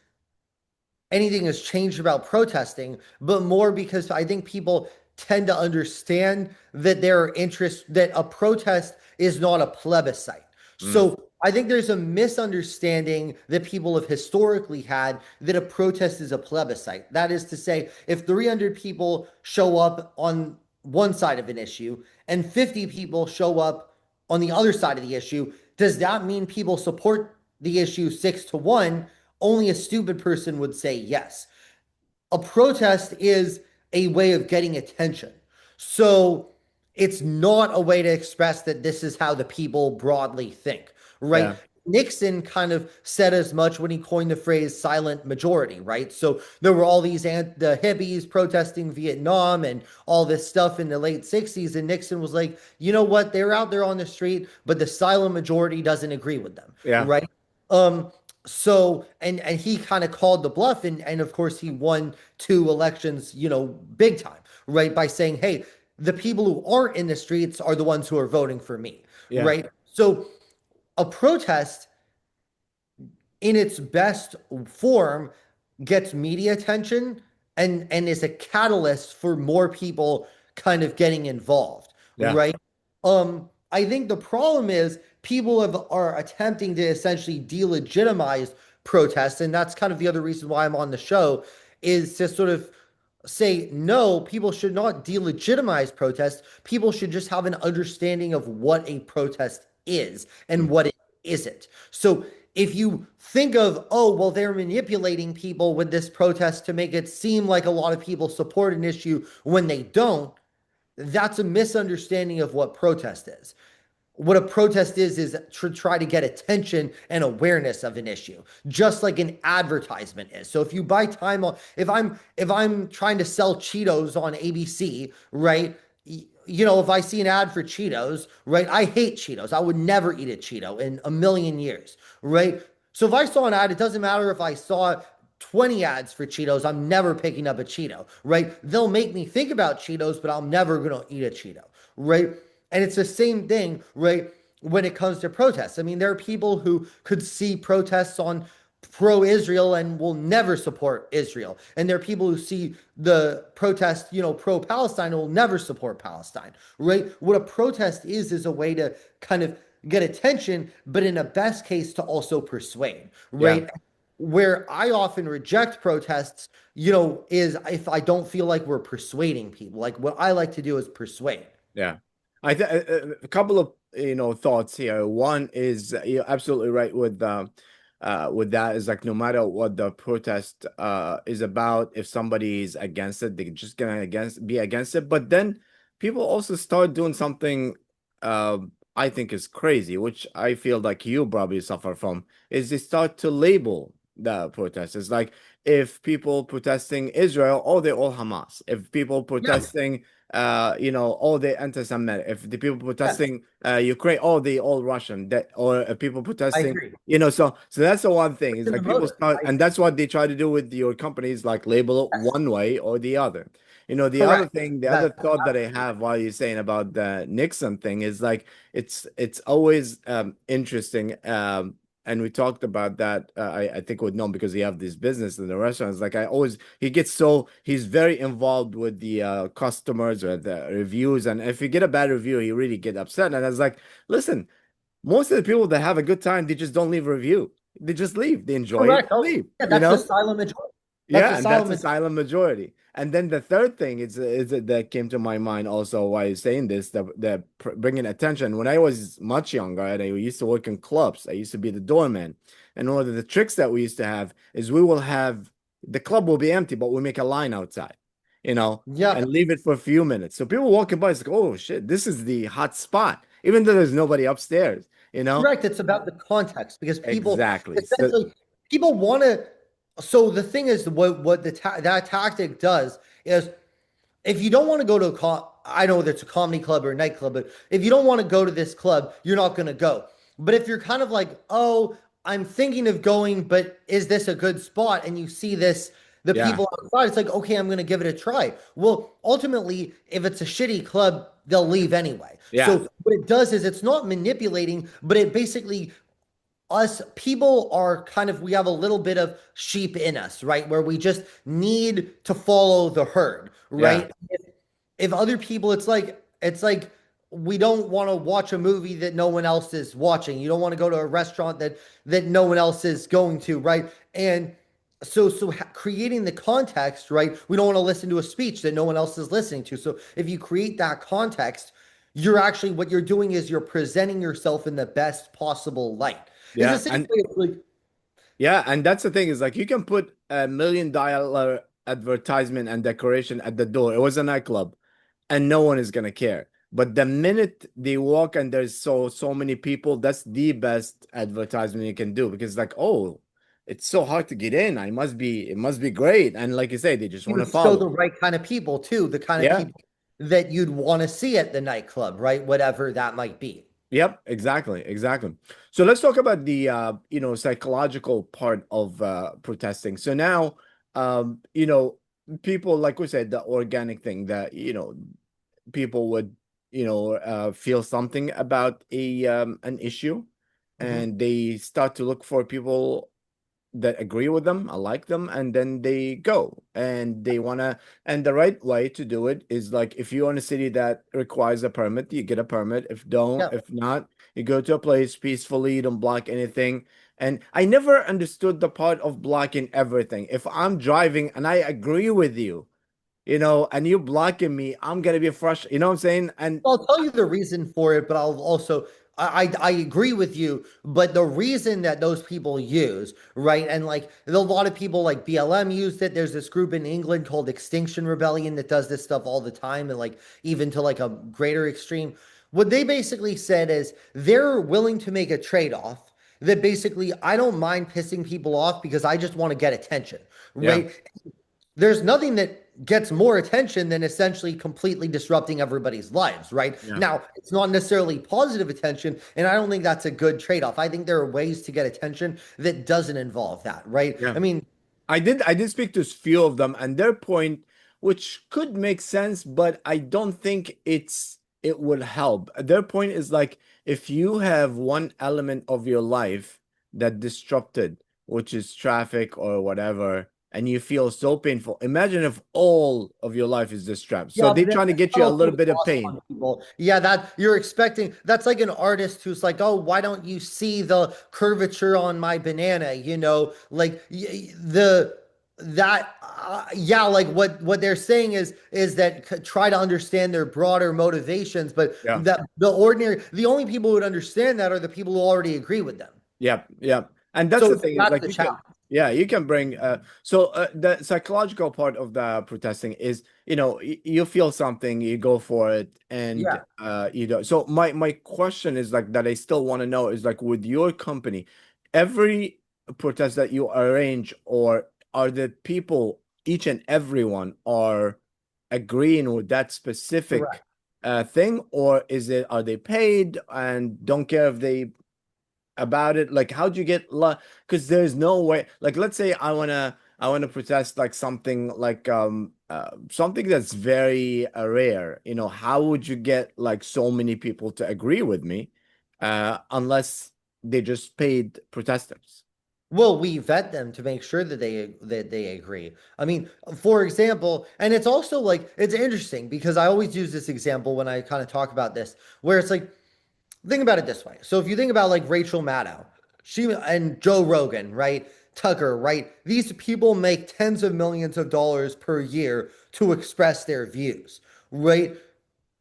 [SPEAKER 2] anything has changed about protesting, but more because I think people tend to understand that there are interests, that a protest is not a plebiscite.
[SPEAKER 1] Mm,
[SPEAKER 2] So I think there's a misunderstanding that people have historically had that a protest is a plebiscite. That is to say, if 300 people show up on one side of an issue and 50 people show up on the other side of the issue, does that mean people support the issue 6-1? Only a stupid person would say yes. A protest is a way of getting attention. So it's not a way to express that this is how the people broadly think, right?
[SPEAKER 1] yeah,
[SPEAKER 2] Nixon kind of said as much when he coined the phrase silent majority, right? So there were all these the hippies protesting Vietnam and all this stuff in the late 60s. And Nixon was like, you know what? They're out there on the street, but the silent majority doesn't agree with them,
[SPEAKER 1] yeah,
[SPEAKER 2] right? Um, and he kind of called the bluff, and of course he won two elections, big time, right? By saying, hey, the people who aren't in the streets are the ones who are voting for me,
[SPEAKER 1] yeah,
[SPEAKER 2] right? So a protest in its best form gets media attention and is a catalyst for more people kind of getting involved,
[SPEAKER 1] yeah,
[SPEAKER 2] right? I think the problem is people are attempting to essentially delegitimize protests, and that's kind of the other reason why I'm on the show, is to sort of say no, people should not delegitimize protests. People should just have an understanding of what a protest is and
[SPEAKER 1] mm,
[SPEAKER 2] what it isn't. So if you think of, oh, well, they're manipulating people with this protest to make it seem like a lot of people support an issue when they don't, that's a misunderstanding of what protest is. What a protest is to try to get attention and awareness of an issue, just like an advertisement is. So if you buy time on, if I'm trying to sell Cheetos on ABC, right? If I see an ad for Cheetos, right? I hate Cheetos. I would never eat a Cheeto in a million years, right? So if I saw an ad, it doesn't matter if I saw 20 ads for Cheetos, I'm never picking up a Cheeto, right? They'll make me think about Cheetos, but I'm never going to eat a Cheeto, right? And it's the same thing, right? When it comes to protests. I mean, there are people who could see protests on pro Israel and will never support Israel. And there are people who see the protest, pro Palestine and will never support Palestine, right? What a protest is a way to kind of get attention, but in a best case to also persuade,
[SPEAKER 1] yeah.
[SPEAKER 2] right? Where I often reject protests, is if I don't feel like we're persuading people. Like what I like to do is persuade.
[SPEAKER 1] Yeah. I th a couple of thoughts here. One is you're absolutely right with that is like no matter what the protest is about, if somebody is against it, they're just gonna be against it. But then people also start doing something uh I think is crazy, which I feel like you probably suffer from, is they start to label the protest. It's like if people protesting Israel, oh, they're all Hamas. If people
[SPEAKER 2] Yes,
[SPEAKER 1] protesting all the anti-Semitic. If the people
[SPEAKER 2] yes,
[SPEAKER 1] protesting Ukraine, all they all Russian. That or people
[SPEAKER 2] I
[SPEAKER 1] protesting,
[SPEAKER 2] agree.
[SPEAKER 1] so that's the one thing. It's
[SPEAKER 2] In the
[SPEAKER 1] like people
[SPEAKER 2] motive.
[SPEAKER 1] start, and that's what they try to do with your companies, like label it
[SPEAKER 2] Yes,
[SPEAKER 1] one way or the other. The other
[SPEAKER 2] correct.
[SPEAKER 1] thing, the other
[SPEAKER 2] That's
[SPEAKER 1] thought that I
[SPEAKER 2] absolutely
[SPEAKER 1] have while you're saying about the Nixon thing is like it's always interesting. And we talked about that. I think with Noam because he have this business in the restaurants. Like he's very involved with the customers or the reviews, and if you get a bad review, he really get upset. And I was like, listen, most of the people that have a good time, they just don't leave a review. They just leave. They enjoy it
[SPEAKER 2] Correct.
[SPEAKER 1] and
[SPEAKER 2] Oh,
[SPEAKER 1] leave,
[SPEAKER 2] yeah,
[SPEAKER 1] you
[SPEAKER 2] that's the
[SPEAKER 1] know?
[SPEAKER 2] silent majority. That's the
[SPEAKER 1] Yeah, and that's
[SPEAKER 2] silent
[SPEAKER 1] a
[SPEAKER 2] majority.
[SPEAKER 1] silent majority. And then the third thing is that came to my mind also while you're saying this, bringing attention. When I was much younger, and I used to work in clubs, I used to be the doorman. And one of the tricks that we used to have is we will have the club will be empty, but we make a line outside, you know,
[SPEAKER 2] Yeah,
[SPEAKER 1] and leave it for a few minutes. So people walking by, it's like, oh shit, this is the hot spot, even though there's nobody upstairs, you know?
[SPEAKER 2] correct. It's about the context because people
[SPEAKER 1] Exactly. So
[SPEAKER 2] essentially people want to. So the thing is, what that tactic does is if you don't want to go to I know that's a comedy club or a nightclub, but if you don't want to go to this club, you're not going to go. But if you're kind of like, oh, I'm thinking of going, but is this a good spot? And you see the
[SPEAKER 1] yeah,
[SPEAKER 2] people outside, it's like, okay, I'm going to give it a try. Well, ultimately, if it's a shitty club, they'll leave anyway.
[SPEAKER 1] yeah,
[SPEAKER 2] So what it does is it's not manipulating, but it basically us people are kind of we have a little bit of sheep in us, right? Where we just need to follow the herd,
[SPEAKER 1] yeah,
[SPEAKER 2] right? If other people, it's like we don't want to watch a movie that no one else is watching. You don't want to go to a restaurant that no one else is going to, right? And creating the context, right? We don't want to listen to a speech that no one else is listening to. So if you create that context, you're actually what you're doing is you're presenting yourself in the best possible light. It's the
[SPEAKER 1] yeah.
[SPEAKER 2] same
[SPEAKER 1] And
[SPEAKER 2] way like
[SPEAKER 1] yeah, and that's the thing is like you can put $1 million advertisement and decoration at the door. It was a nightclub, and no one is gonna care. But the minute they walk and there's so many people, that's the best advertisement you can do because like, oh, it's so hard to get in. It must be great. And like you say, they just
[SPEAKER 2] you
[SPEAKER 1] want to
[SPEAKER 2] would show
[SPEAKER 1] follow.
[SPEAKER 2] the right kind of people too, the kind of
[SPEAKER 1] Yeah.
[SPEAKER 2] people that you'd want to see at the nightclub, right? Whatever that might be.
[SPEAKER 1] Yep, exactly, exactly. So let's talk about the psychological part of protesting. So now people like we said, the organic thing that people would feel something about a an issue
[SPEAKER 2] Mhm.
[SPEAKER 1] and they start to look for people that agree with them, I like them, and then they go and they wanna. And the right way to do it is like if you're in a city that requires a permit, you get a permit.
[SPEAKER 2] Yeah.
[SPEAKER 1] If not, you go to a place peacefully, you don't block anything. And I never understood the part of blocking everything. If I'm driving and I agree with you, and you blocking me, I'm gonna be frustrated. You know what I'm saying? And
[SPEAKER 2] I'll tell you the reason for it, but I'll also I agree with you, but the reason that those people use, right? And like a lot of people like BLM used it. There's this group in England called Extinction Rebellion that does this stuff all the time and like even to like a greater extreme. What they basically said is they're willing to make a trade-off that basically I don't mind pissing people off because I just want to get attention,
[SPEAKER 1] yeah,
[SPEAKER 2] right? There's nothing that gets more attention than essentially completely disrupting everybody's lives, right?
[SPEAKER 1] yeah,
[SPEAKER 2] Now, it's not necessarily positive attention, and I don't think that's a good trade-off. I think there are ways to get attention that doesn't involve that, right?
[SPEAKER 1] yeah.
[SPEAKER 2] I mean,
[SPEAKER 1] I did speak to a few of them, and their point, which could make sense, but I don't think it would help. Their point is like if you have one element of your life that disrupted, which is traffic or whatever, and you feel so painful. Imagine if all of your life is disrupted. So
[SPEAKER 2] yeah,
[SPEAKER 1] they're
[SPEAKER 2] but
[SPEAKER 1] trying to
[SPEAKER 2] that
[SPEAKER 1] get you a
[SPEAKER 2] also
[SPEAKER 1] little
[SPEAKER 2] is
[SPEAKER 1] bit of
[SPEAKER 2] lost
[SPEAKER 1] pain.
[SPEAKER 2] on people. Yeah, that you're expecting. That's like an artist who's like, "Oh, why don't you see the curvature on my banana?" Like the that yeah, like what they're saying is that try to understand their broader motivations, but
[SPEAKER 1] Yeah.
[SPEAKER 2] that the only people who would understand that are the people who already agree with them.
[SPEAKER 1] Yep, yep. And that's the
[SPEAKER 2] So
[SPEAKER 1] thing is
[SPEAKER 2] that's
[SPEAKER 1] like
[SPEAKER 2] the
[SPEAKER 1] you can,
[SPEAKER 2] challenge.
[SPEAKER 1] yeah, you can bring the psychological part of the protesting is, you feel something, you go for it, and
[SPEAKER 2] Yeah,
[SPEAKER 1] you don't. So my question is like that I still want to know is like with your company, every protest that you arrange, or are the people, each and everyone are agreeing with that specific
[SPEAKER 2] correct.
[SPEAKER 1] thing, or are they paid and don't care if they about it? Like, how'd you get luck? Because there's no way. Like, let's say I wanna protest like something like something that's very rare. How would you get like so many people to agree with me, unless they just paid protesters?
[SPEAKER 2] Well, we vet them to make sure that they agree. I mean, for example, and it's also like it's interesting because I always use this example when I kind of talk about this, where it's like think about it this way. So if you think about like Rachel Maddow, she and Joe Rogan, right? Tucker, right? These people make tens of millions of dollars per year to express their views, right?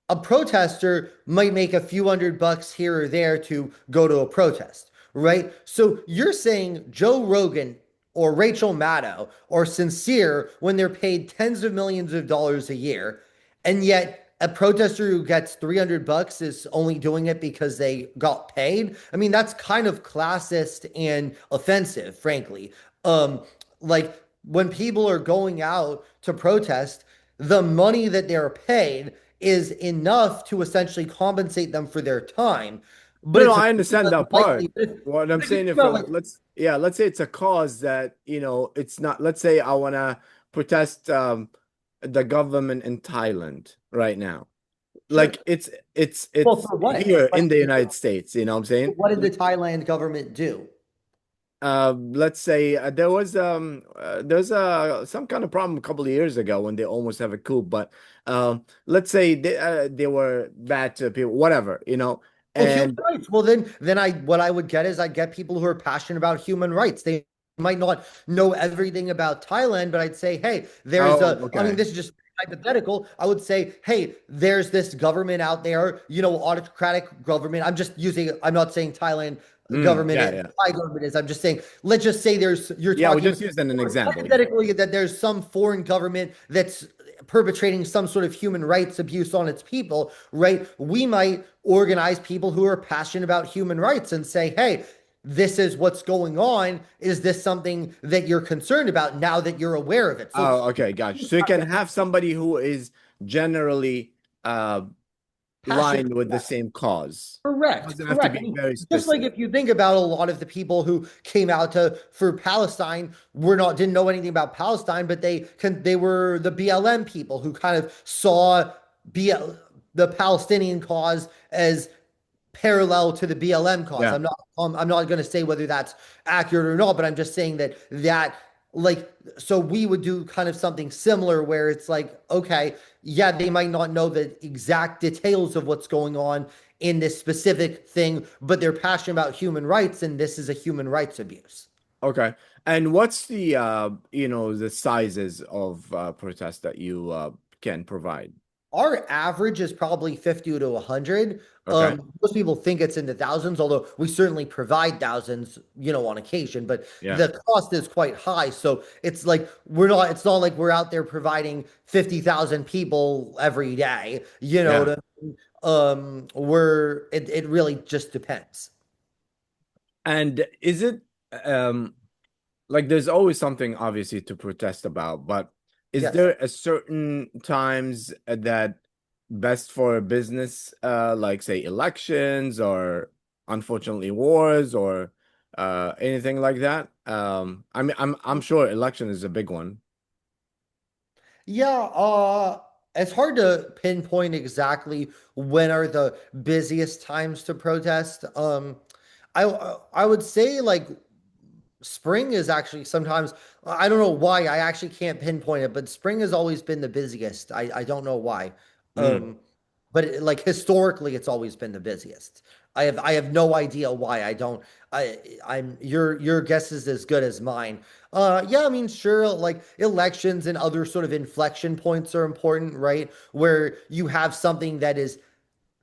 [SPEAKER 2] A protester might make a few $100 here or there to go to a protest, right? So you're saying Joe Rogan or Rachel Maddow are sincere when they're paid tens of millions of dollars a year, and yet a protester who gets $300 is only doing it because they got paid. I mean, that's kind of classist and offensive, frankly. Um, like when people are going out to protest, the money that they're paid is enough to essentially compensate them for their time, but
[SPEAKER 1] No, no,
[SPEAKER 2] it's
[SPEAKER 1] I understand that part.
[SPEAKER 2] likely. But
[SPEAKER 1] What I'm
[SPEAKER 2] if you
[SPEAKER 1] saying,
[SPEAKER 2] think
[SPEAKER 1] if
[SPEAKER 2] about like,
[SPEAKER 1] let's say it's a cause that, it's not, let's say I want to protest the government in Thailand right now.
[SPEAKER 2] sure,
[SPEAKER 1] Like it's
[SPEAKER 2] well,
[SPEAKER 1] it's
[SPEAKER 2] for
[SPEAKER 1] here
[SPEAKER 2] what
[SPEAKER 1] in the United States, you know what I'm saying?
[SPEAKER 2] what did the Thailand government do?
[SPEAKER 1] Let's say there's some kind of problem a couple of years ago when they almost have a coup, but let's say they were bad to people, whatever,
[SPEAKER 2] Well, human
[SPEAKER 1] and
[SPEAKER 2] rights. Well, then I what I would get is I get people who are passionate about human rights. They might not know everything about Thailand, but I'd say, hey, there's
[SPEAKER 1] oh,
[SPEAKER 2] a. I mean,
[SPEAKER 1] okay.
[SPEAKER 2] this is just hypothetical. I would say, hey, there's this government out there, autocratic government. I'm just using. I'm not saying Thailand government
[SPEAKER 1] Yeah,
[SPEAKER 2] is
[SPEAKER 1] yeah.
[SPEAKER 2] Thai government is. I'm just saying. Let's just say you're
[SPEAKER 1] Yeah, we
[SPEAKER 2] talking
[SPEAKER 1] just used an example. Yeah.
[SPEAKER 2] hypothetically that there's some foreign government that's perpetrating some sort of human rights abuse on its people, right? We might organize people who are passionate about human rights and say, hey, this is what's going on. Is this something that you're concerned about now that you're aware of it? So
[SPEAKER 1] Oh, okay, gotcha. So you can have somebody who is generally uh
[SPEAKER 2] passionate.
[SPEAKER 1] lined with the same cause.
[SPEAKER 2] Correct,
[SPEAKER 1] Doesn't have to
[SPEAKER 2] correct. I
[SPEAKER 1] be
[SPEAKER 2] mean,
[SPEAKER 1] very
[SPEAKER 2] just like
[SPEAKER 1] specific.
[SPEAKER 2] if you think about a lot of the people who came out to for Palestine were not didn't know anything about Palestine, but they were the BLM people who kind of saw BL, the Palestinian cause as parallel to the BLM cause.
[SPEAKER 1] Yeah.
[SPEAKER 2] I'm not going to say whether that's accurate or not, but I'm just saying that like so we would do kind of something similar where it's like okay, yeah, they might not know the exact details of what's going on in this specific thing, but they're passionate about human rights and this is a human rights abuse.
[SPEAKER 1] Okay. And what's the sizes of protests that you can provide?
[SPEAKER 2] Our average is probably 50 to 100.
[SPEAKER 1] Okay.
[SPEAKER 2] Most people think it's in the thousands, although we certainly provide thousands, on occasion, but
[SPEAKER 1] Yeah.
[SPEAKER 2] the cost is quite high. So it's not like we're out there providing 50,000 people every day,
[SPEAKER 1] Yeah.
[SPEAKER 2] it really just depends.
[SPEAKER 1] And is it um like there's always something obviously to protest about, but is
[SPEAKER 2] Yes.
[SPEAKER 1] there a certain times that best for a business, like say elections or unfortunately wars or anything like that? I mean, I'm sure election is a big one.
[SPEAKER 2] Yeah, it's hard to pinpoint exactly when are the busiest times to protest. I would say like spring is actually sometimes I don't know why I actually can't pinpoint it, but spring has always been the busiest. I don't know why.
[SPEAKER 1] Mm,
[SPEAKER 2] Um, but like historically, it's always been the busiest. I have no idea why. I don't. I'm your guess is as good as mine. Yeah, I mean, sure, like elections and other sort of inflection points are important, right? Where you have something that is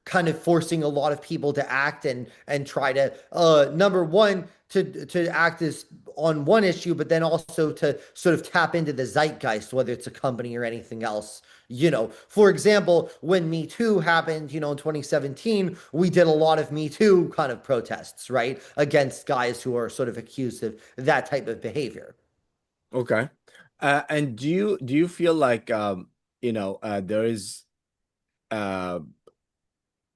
[SPEAKER 2] kind of forcing a lot of people to act and try to number one to act as on one issue but then also to sort of tap into the zeitgeist whether it's a company or anything else, for example when Me Too happened, in 2017 we did a lot of Me Too kind of protests, right, against guys who are sort of accused of that type of behavior.
[SPEAKER 1] okay. And do you feel like there uh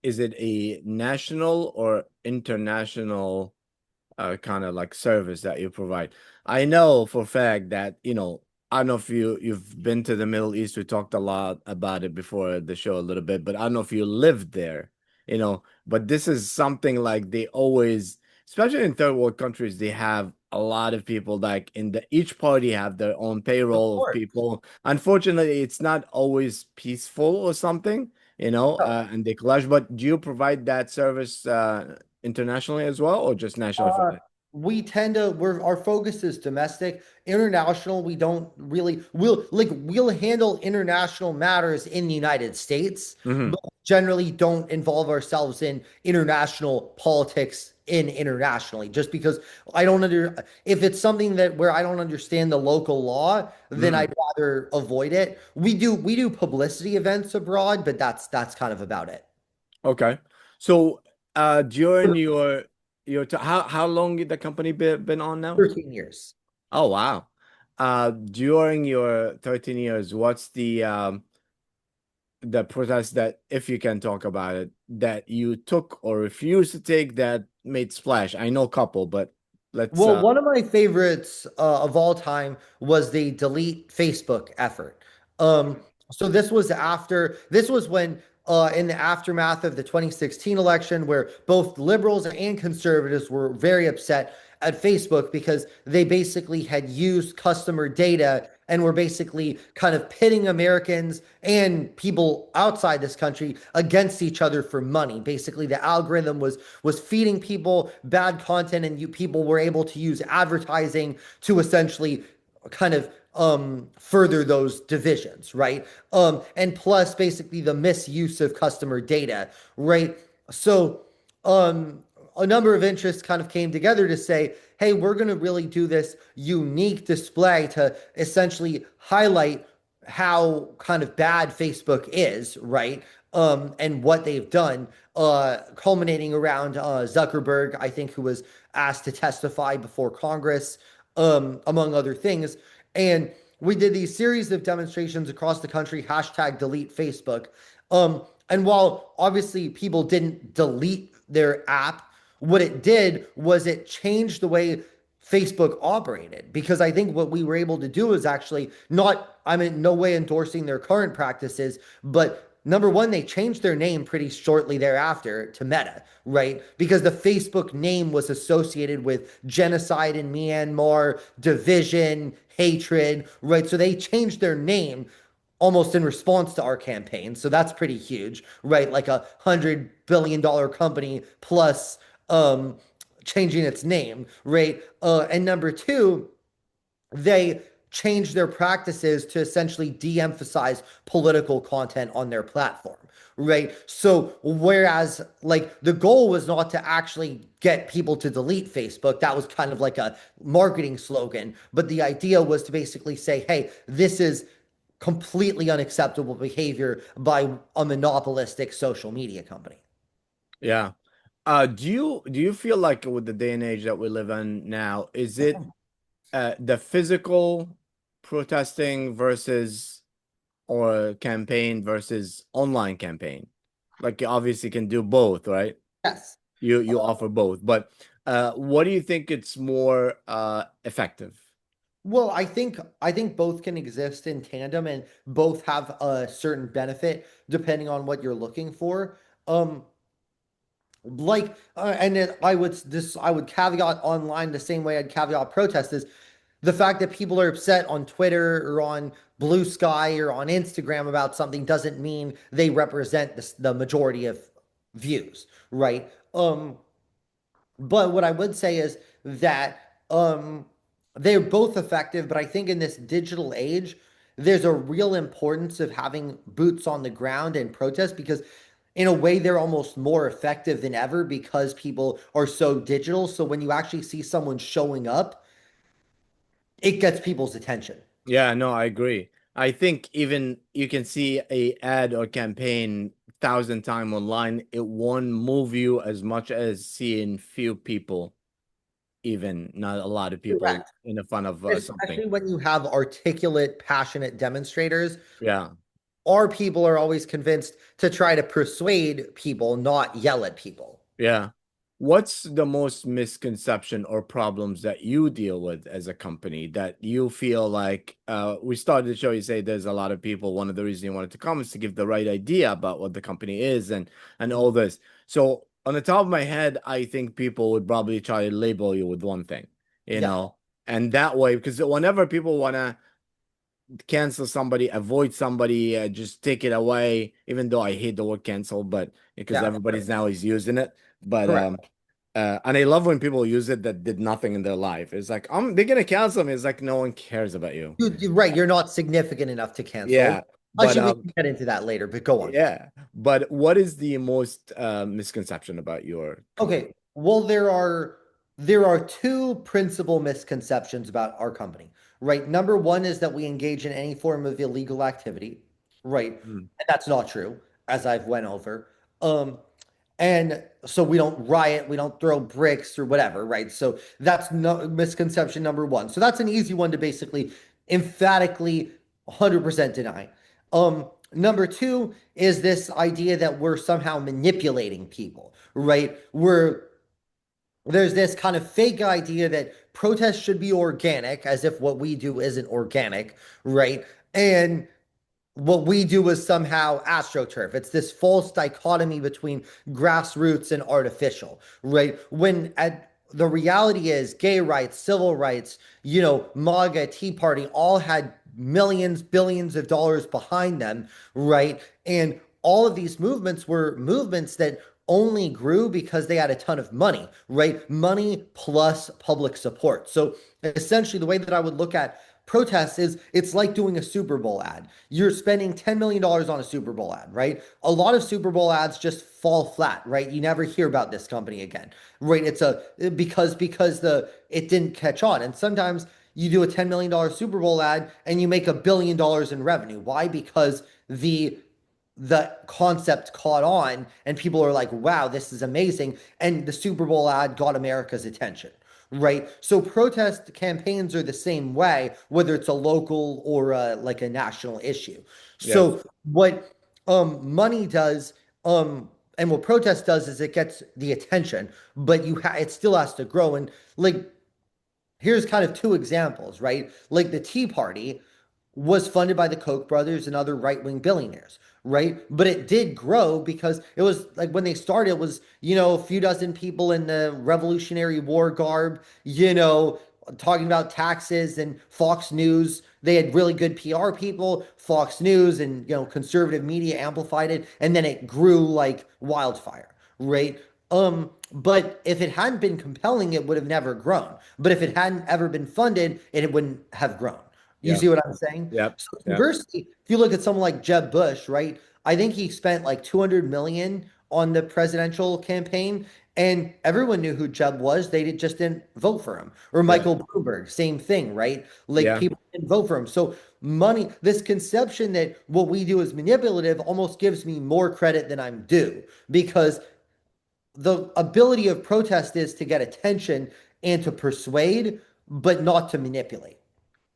[SPEAKER 1] is it a national or international kind of like service that you provide? I know for a fact that, I don't know if you've been to the Middle East. We talked a lot about it before the show a little bit, but I don't know if you lived there, but this is something like they always, especially in third world countries, they have a lot of people like each party have their own
[SPEAKER 2] Of
[SPEAKER 1] payroll of
[SPEAKER 2] course.
[SPEAKER 1] people. Unfortunately, it's not always peaceful or something. and they collage. But do you provide that service internationally as well, or just national
[SPEAKER 2] Uh,
[SPEAKER 1] affiliate?
[SPEAKER 2] we tend to our focus is domestic. International, we don't really we'll handle international matters in the United States,
[SPEAKER 1] Hmm.
[SPEAKER 2] but generally don't involve ourselves in international politics in internationally just because I don't if it's something that where I don't understand the local law, then
[SPEAKER 1] Hmm.
[SPEAKER 2] I'd rather avoid it. We do publicity events abroad, but that's kind of about it.
[SPEAKER 1] Okay. So during how long the company been on now?
[SPEAKER 2] 13 years.
[SPEAKER 1] Oh wow. During your 13 years, what's the protest that, if you can talk about it, that you took or refused to take that made splash? I know a couple, but let's
[SPEAKER 2] Well, one of my favorites of all time was the delete Facebook effort. Um, so this was when in the aftermath of the 2016 election, where both liberals and conservatives were very upset at Facebook because they basically had used customer data and were basically kind of pitting Americans and people outside this country against each other for money. Basically, the algorithm was feeding people bad content, and people were able to use advertising to essentially kind of further those divisions, right? And plus basically the misuse of customer data, right? So um, a number of interests kind of came together to say, hey, we're going to really do this unique display to essentially highlight how kind of bad Facebook is, right? And what they've done, culminating around Zuckerberg, I think, who was asked to testify before Congress, among other things. And we did these series of demonstrations across the country, hashtag delete Facebook. And while obviously people didn't delete their app, what it did was it changed the way Facebook operated, because I think what we were able to do is actually not, I'm in no way endorsing their current practices, but number one, they changed their name pretty shortly thereafter to Meta, right? Because the Facebook name was associated with genocide in Myanmar, division, hatred, right? So they changed their name almost in response to our campaign. So that's pretty huge, right? Like $100 billion company plus um, changing its name, right? And number two, they changed their practices to essentially de-emphasize political content on their platform, right? So whereas like the goal was not to actually get people to delete Facebook, that was kind of like a marketing slogan, but the idea was to basically say, hey, this is completely unacceptable behavior by a monopolistic social media company.
[SPEAKER 1] Yeah. Do you feel like with the day and age that we live in now, is it the physical protesting versus or campaign versus online campaign? Like you obviously can do both, right?
[SPEAKER 2] Yes.
[SPEAKER 1] You offer both, but what do you think it's more effective?
[SPEAKER 2] Well, I think both can exist in tandem and both have a certain benefit depending on what you're looking for. Um, and then I would caveat online the same way I'd caveat protest is the fact that people are upset on Twitter or on Blue Sky or on Instagram about something doesn't mean they represent the majority of views, right? But what I would say is that they're both effective, but I think in this digital age, there's a real importance of having boots on the ground and protest because in a way they're almost more effective than ever because people are so digital. So when you actually see someone showing up, it gets people's attention.
[SPEAKER 1] Yeah, no, I agree. I think even you can see a ad or campaign thousand time online, it won't move you as much as seeing few people, even not a lot of people
[SPEAKER 2] Correct.
[SPEAKER 1] in the front of something.
[SPEAKER 2] Especially when you have articulate, passionate demonstrators,
[SPEAKER 1] Yeah.
[SPEAKER 2] our people are always convinced to try to persuade people, not yell at people.
[SPEAKER 1] Yeah. What's the most misconception or problems that you deal with as a company that you feel like we started the show, you say there's a lot of people. One of the reasons you wanted to come is to give the right idea about what the company is and all this. So on the top of my head, I think people would probably try to label you with one thing, you
[SPEAKER 2] Yeah.
[SPEAKER 1] know, and that way, because whenever people want to cancel somebody, avoid somebody, just take it away. Even though I hate the word cancel, but because
[SPEAKER 2] Yeah,
[SPEAKER 1] everybody's now is using it. But
[SPEAKER 2] correct.
[SPEAKER 1] and I love when people use it that did nothing in their life. It's like, they're gonna cancel me. It's like no one cares about you.
[SPEAKER 2] You're right. You're not significant enough to cancel.
[SPEAKER 1] Yeah, but
[SPEAKER 2] Actually, we can get into that later, but go on.
[SPEAKER 1] yeah. But what is the most misconception about your company?
[SPEAKER 2] Okay. Well, there are two principal misconceptions about our company, right? Number one is that we engage in any form of illegal activity, right?
[SPEAKER 1] Mm.
[SPEAKER 2] And that's not true, as I've went over. Um, and so we don't riot, we don't throw bricks or whatever, right? So that's no misconception number one. So that's an easy one to basically emphatically 100% deny. Number two is this idea that we're somehow manipulating people, right? There's this kind of fake idea that protests should be organic, as if what we do isn't organic, right? And what we do is somehow astroturf. It's this false dichotomy between grassroots and artificial, right? When at the reality is gay rights, civil rights, MAGA, Tea Party all had millions, billions of dollars behind them, right? And all of these movements were movements that only grew because they had a ton of money, right? Money plus public support. So essentially, the way that I would look at protests is it's like doing a Super Bowl ad. You're spending $10 million on a Super Bowl ad, right? A lot of Super Bowl ads just fall flat, right? You never hear about this company again, right? It's a because the it didn't catch on. And sometimes you do a $10 million Super Bowl ad and you make $1 billion in revenue. Why? Because the concept caught on and people are like, wow, this is amazing. And the Super Bowl ad got America's attention, right? So protest campaigns are the same way, whether it's a local or like a national issue.
[SPEAKER 1] Yes.
[SPEAKER 2] So what money does, and what protest does is it gets the attention, but it still has to grow. And like here's kind of two examples, right? Like the Tea Party was funded by the Koch brothers and other right-wing billionaires, right? But it did grow because it was like when they started, it was, a few dozen people in the Revolutionary War garb, talking about taxes and Fox News. They had really good PR people, Fox News and, conservative media amplified it, and then it grew like wildfire, right? But if it hadn't been compelling, it would have never grown. But if it hadn't ever been funded, it wouldn't have grown. You
[SPEAKER 1] Yeah.
[SPEAKER 2] see what I'm saying?
[SPEAKER 1] Yep.
[SPEAKER 2] So
[SPEAKER 1] Yep.
[SPEAKER 2] conversely, if you look at someone like Jeb Bush, right? I think he spent like 200 million on the presidential campaign, and everyone knew who Jeb was. Just didn't vote for him. Or
[SPEAKER 1] Yeah.
[SPEAKER 2] Michael Bloomberg, same thing, right? Like
[SPEAKER 1] Yeah.
[SPEAKER 2] people didn't vote for him. So money, this conception that what we do is manipulative almost gives me more credit than I'm due because the ability of protest is to get attention and to persuade, but not to manipulate.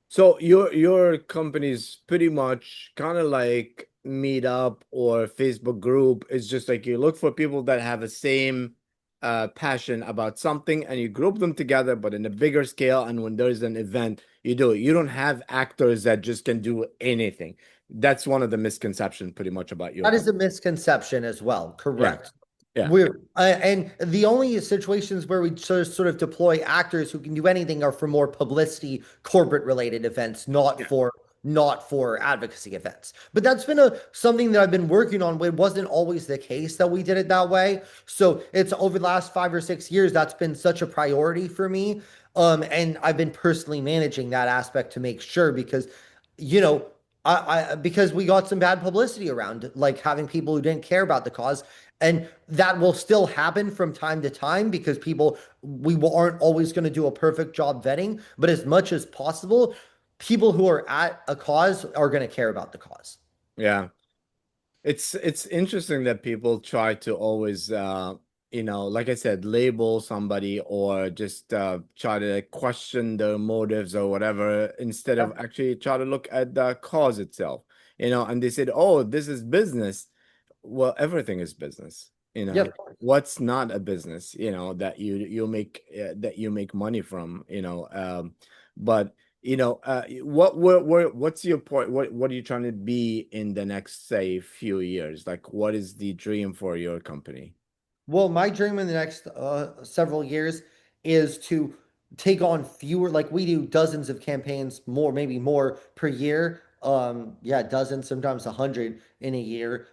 [SPEAKER 1] So your company's pretty much kind of like Meetup or Facebook group. It's just like you look for people that have the same passion about something and you group them together, but in a bigger scale. And when there's an event, you do it. You don't have actors that just can do anything. That's one of the misconceptions pretty much about your
[SPEAKER 2] That is
[SPEAKER 1] company.
[SPEAKER 2] a misconception as well.
[SPEAKER 1] Yeah.
[SPEAKER 2] Correct.
[SPEAKER 1] Yeah.
[SPEAKER 2] And the only situations where we sort of deploy actors who can do anything are for more publicity, corporate related events, not
[SPEAKER 1] Yeah.
[SPEAKER 2] for advocacy events. But that's been something that I've been working on. It wasn't always the case that we did it that way. So it's over the last 5 or 6 years that's been such a priority for me. And I've been personally managing that aspect to make sure because, you know, because we got some bad publicity around like having people who didn't care about the cause, and that will still happen from time to time because aren't always going to do a perfect job vetting, but as much as possible, people who are at a cause are going to care about the cause.
[SPEAKER 1] Yeah. It's interesting that people try to always like I said, label somebody or just try to question their motives or whatever instead of
[SPEAKER 2] Yep.
[SPEAKER 1] actually try to look at the cause itself. And they said, "Oh, this is business." Well, everything is business.
[SPEAKER 2] Yep.
[SPEAKER 1] What's not a business, that you make money from, but what's your point? What are you trying to be in the next, say, few years? Like, what is the dream for your company?
[SPEAKER 2] Well, my dream in the next several years is to take on fewer, like we do dozens of campaigns, more, maybe more per year. Yeah, dozens, sometimes 100 in a year.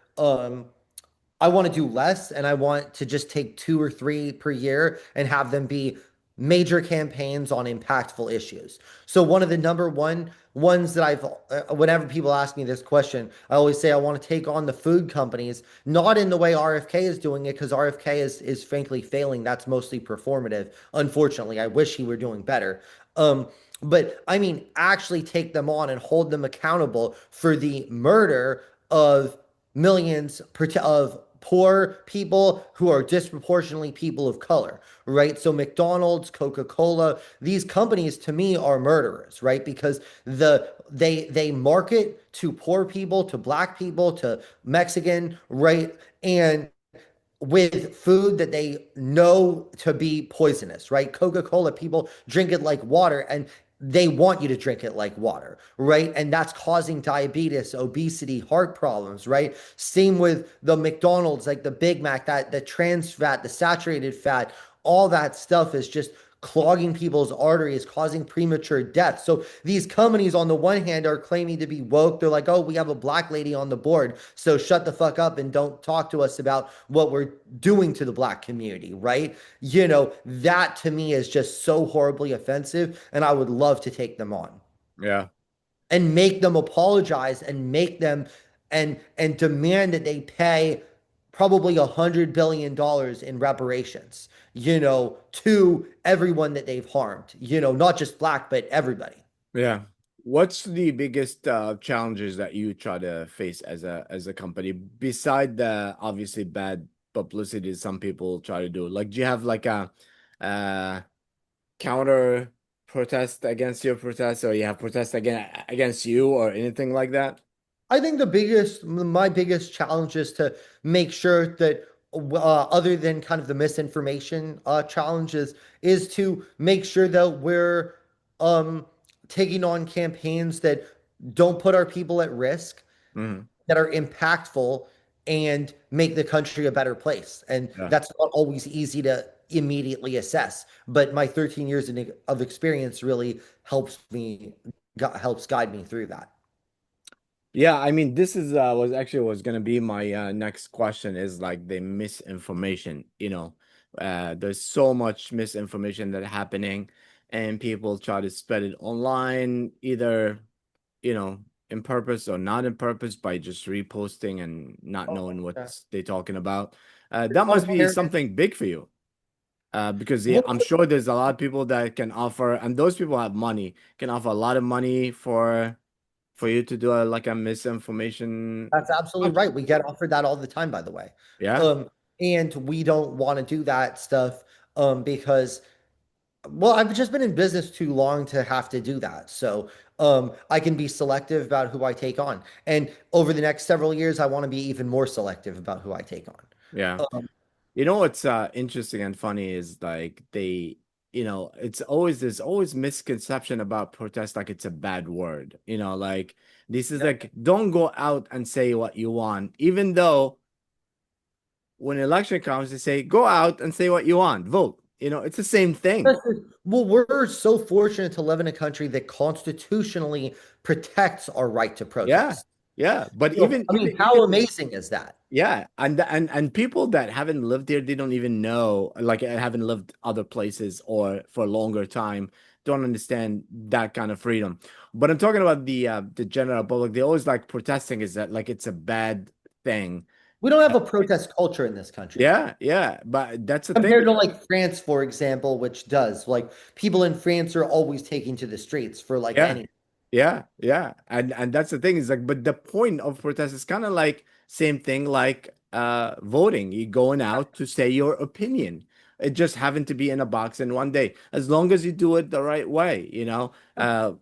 [SPEAKER 2] I want to do less and I want to just take two or three per year and have them be major campaigns on impactful issues. So one of the number one ones that whenever people ask me this question, I always say I want to take on the food companies, not in the way RFK is doing it, because RFK is frankly failing. That's mostly performative. Unfortunately, I wish he were doing better. But I mean, actually take them on and hold them accountable for the murder of millions of poor people who are disproportionately people of color, right? So McDonald's, Coca-Cola, these companies to me are murderers, right? Because they market to poor people, to black people, to Mexican, right? And with food that they know to be poisonous, right? Coca-Cola, people drink it like water and they want you to drink it like water, right? And that's causing diabetes, obesity, heart problems, right? Same with the McDonald's, like the Big Mac, that the trans fat, the saturated fat, all that stuff is just clogging people's arteries, causing premature death. So these companies, on the one hand, are claiming to be woke. They're like, oh, we have a black lady on the board, so shut the fuck up and don't talk to us about what we're doing to the black community, right? That to me is just so horribly offensive, and I would love to take them on
[SPEAKER 1] Yeah.
[SPEAKER 2] and make them apologize and make them and demand that they pay probably $100 billion in reparations, to everyone that they've harmed, not just black, but everybody.
[SPEAKER 1] Yeah. What's the biggest challenges that you try to face as a company beside the obviously bad publicity some people try to do? Like, do you have like a uh counter protest against your protest, or you have protest against you or anything like that?
[SPEAKER 2] I think my biggest challenge is to make sure that, other than kind of the misinformation challenges, is to make sure that we're um, taking on campaigns that don't put our people at risk,
[SPEAKER 1] Hmm.
[SPEAKER 2] that are impactful, and make the country a better place. And
[SPEAKER 1] Yeah.
[SPEAKER 2] that's not always easy to immediately assess. But my 13 years of experience really helps guide me through that.
[SPEAKER 1] Yeah, I mean, this is was gonna be my next question is like the misinformation, there's so much misinformation that happening and people try to spread it online, either, you know, in purpose or not in purpose by just reposting and not
[SPEAKER 2] Oh,
[SPEAKER 1] knowing what
[SPEAKER 2] yeah.
[SPEAKER 1] they're talking about.
[SPEAKER 2] There's
[SPEAKER 1] That
[SPEAKER 2] a lot
[SPEAKER 1] must
[SPEAKER 2] of
[SPEAKER 1] be
[SPEAKER 2] awareness.
[SPEAKER 1] something big for you. Because yeah,
[SPEAKER 2] Well,
[SPEAKER 1] I'm sure there's a lot of people that can offer, and those people have money, can offer a lot of money for you to do like a misinformation
[SPEAKER 2] that's absolutely
[SPEAKER 1] campaign.
[SPEAKER 2] right. We get offered that all the time, by the way.
[SPEAKER 1] Yeah,
[SPEAKER 2] Um, and we don't want to do that stuff because, well, I've just been in business too long to have to do that. So I can be selective about who I take on. And over the next several years, I want to be even more selective about who I take
[SPEAKER 1] yeah.
[SPEAKER 2] on.
[SPEAKER 1] You know what's interesting and funny is like it's always there's always misconception about protest like it's a bad word. Like this is
[SPEAKER 2] Yeah.
[SPEAKER 1] like don't go out and say what you want, even though when election comes they say go out and say what you want, vote. It's the same thing.
[SPEAKER 2] Well, we're so fortunate to live in a country that constitutionally protects our right to
[SPEAKER 1] Yeah,
[SPEAKER 2] protest.
[SPEAKER 1] yeah. But
[SPEAKER 2] So,
[SPEAKER 1] even
[SPEAKER 2] I
[SPEAKER 1] even
[SPEAKER 2] mean, how
[SPEAKER 1] even
[SPEAKER 2] amazing is that?
[SPEAKER 1] yeah, and people that haven't lived here, they don't even know, like haven't lived other places or for a longer time, don't understand that kind of freedom. But I'm talking about the general public. They always like protesting is that like it's a bad thing.
[SPEAKER 2] We don't have
[SPEAKER 1] Uh,
[SPEAKER 2] a protest culture in this country.
[SPEAKER 1] yeah, yeah. But that's the thing.
[SPEAKER 2] Compared to like France, for example, which does. Like people in France are always taking to the streets for like
[SPEAKER 1] Yeah.
[SPEAKER 2] any.
[SPEAKER 1] Yeah, yeah. And that's the thing is like but the point of protest is kind of like same thing like voting. You going out to say your opinion. It just happened to be in a box in one day. As long as you do it the right way,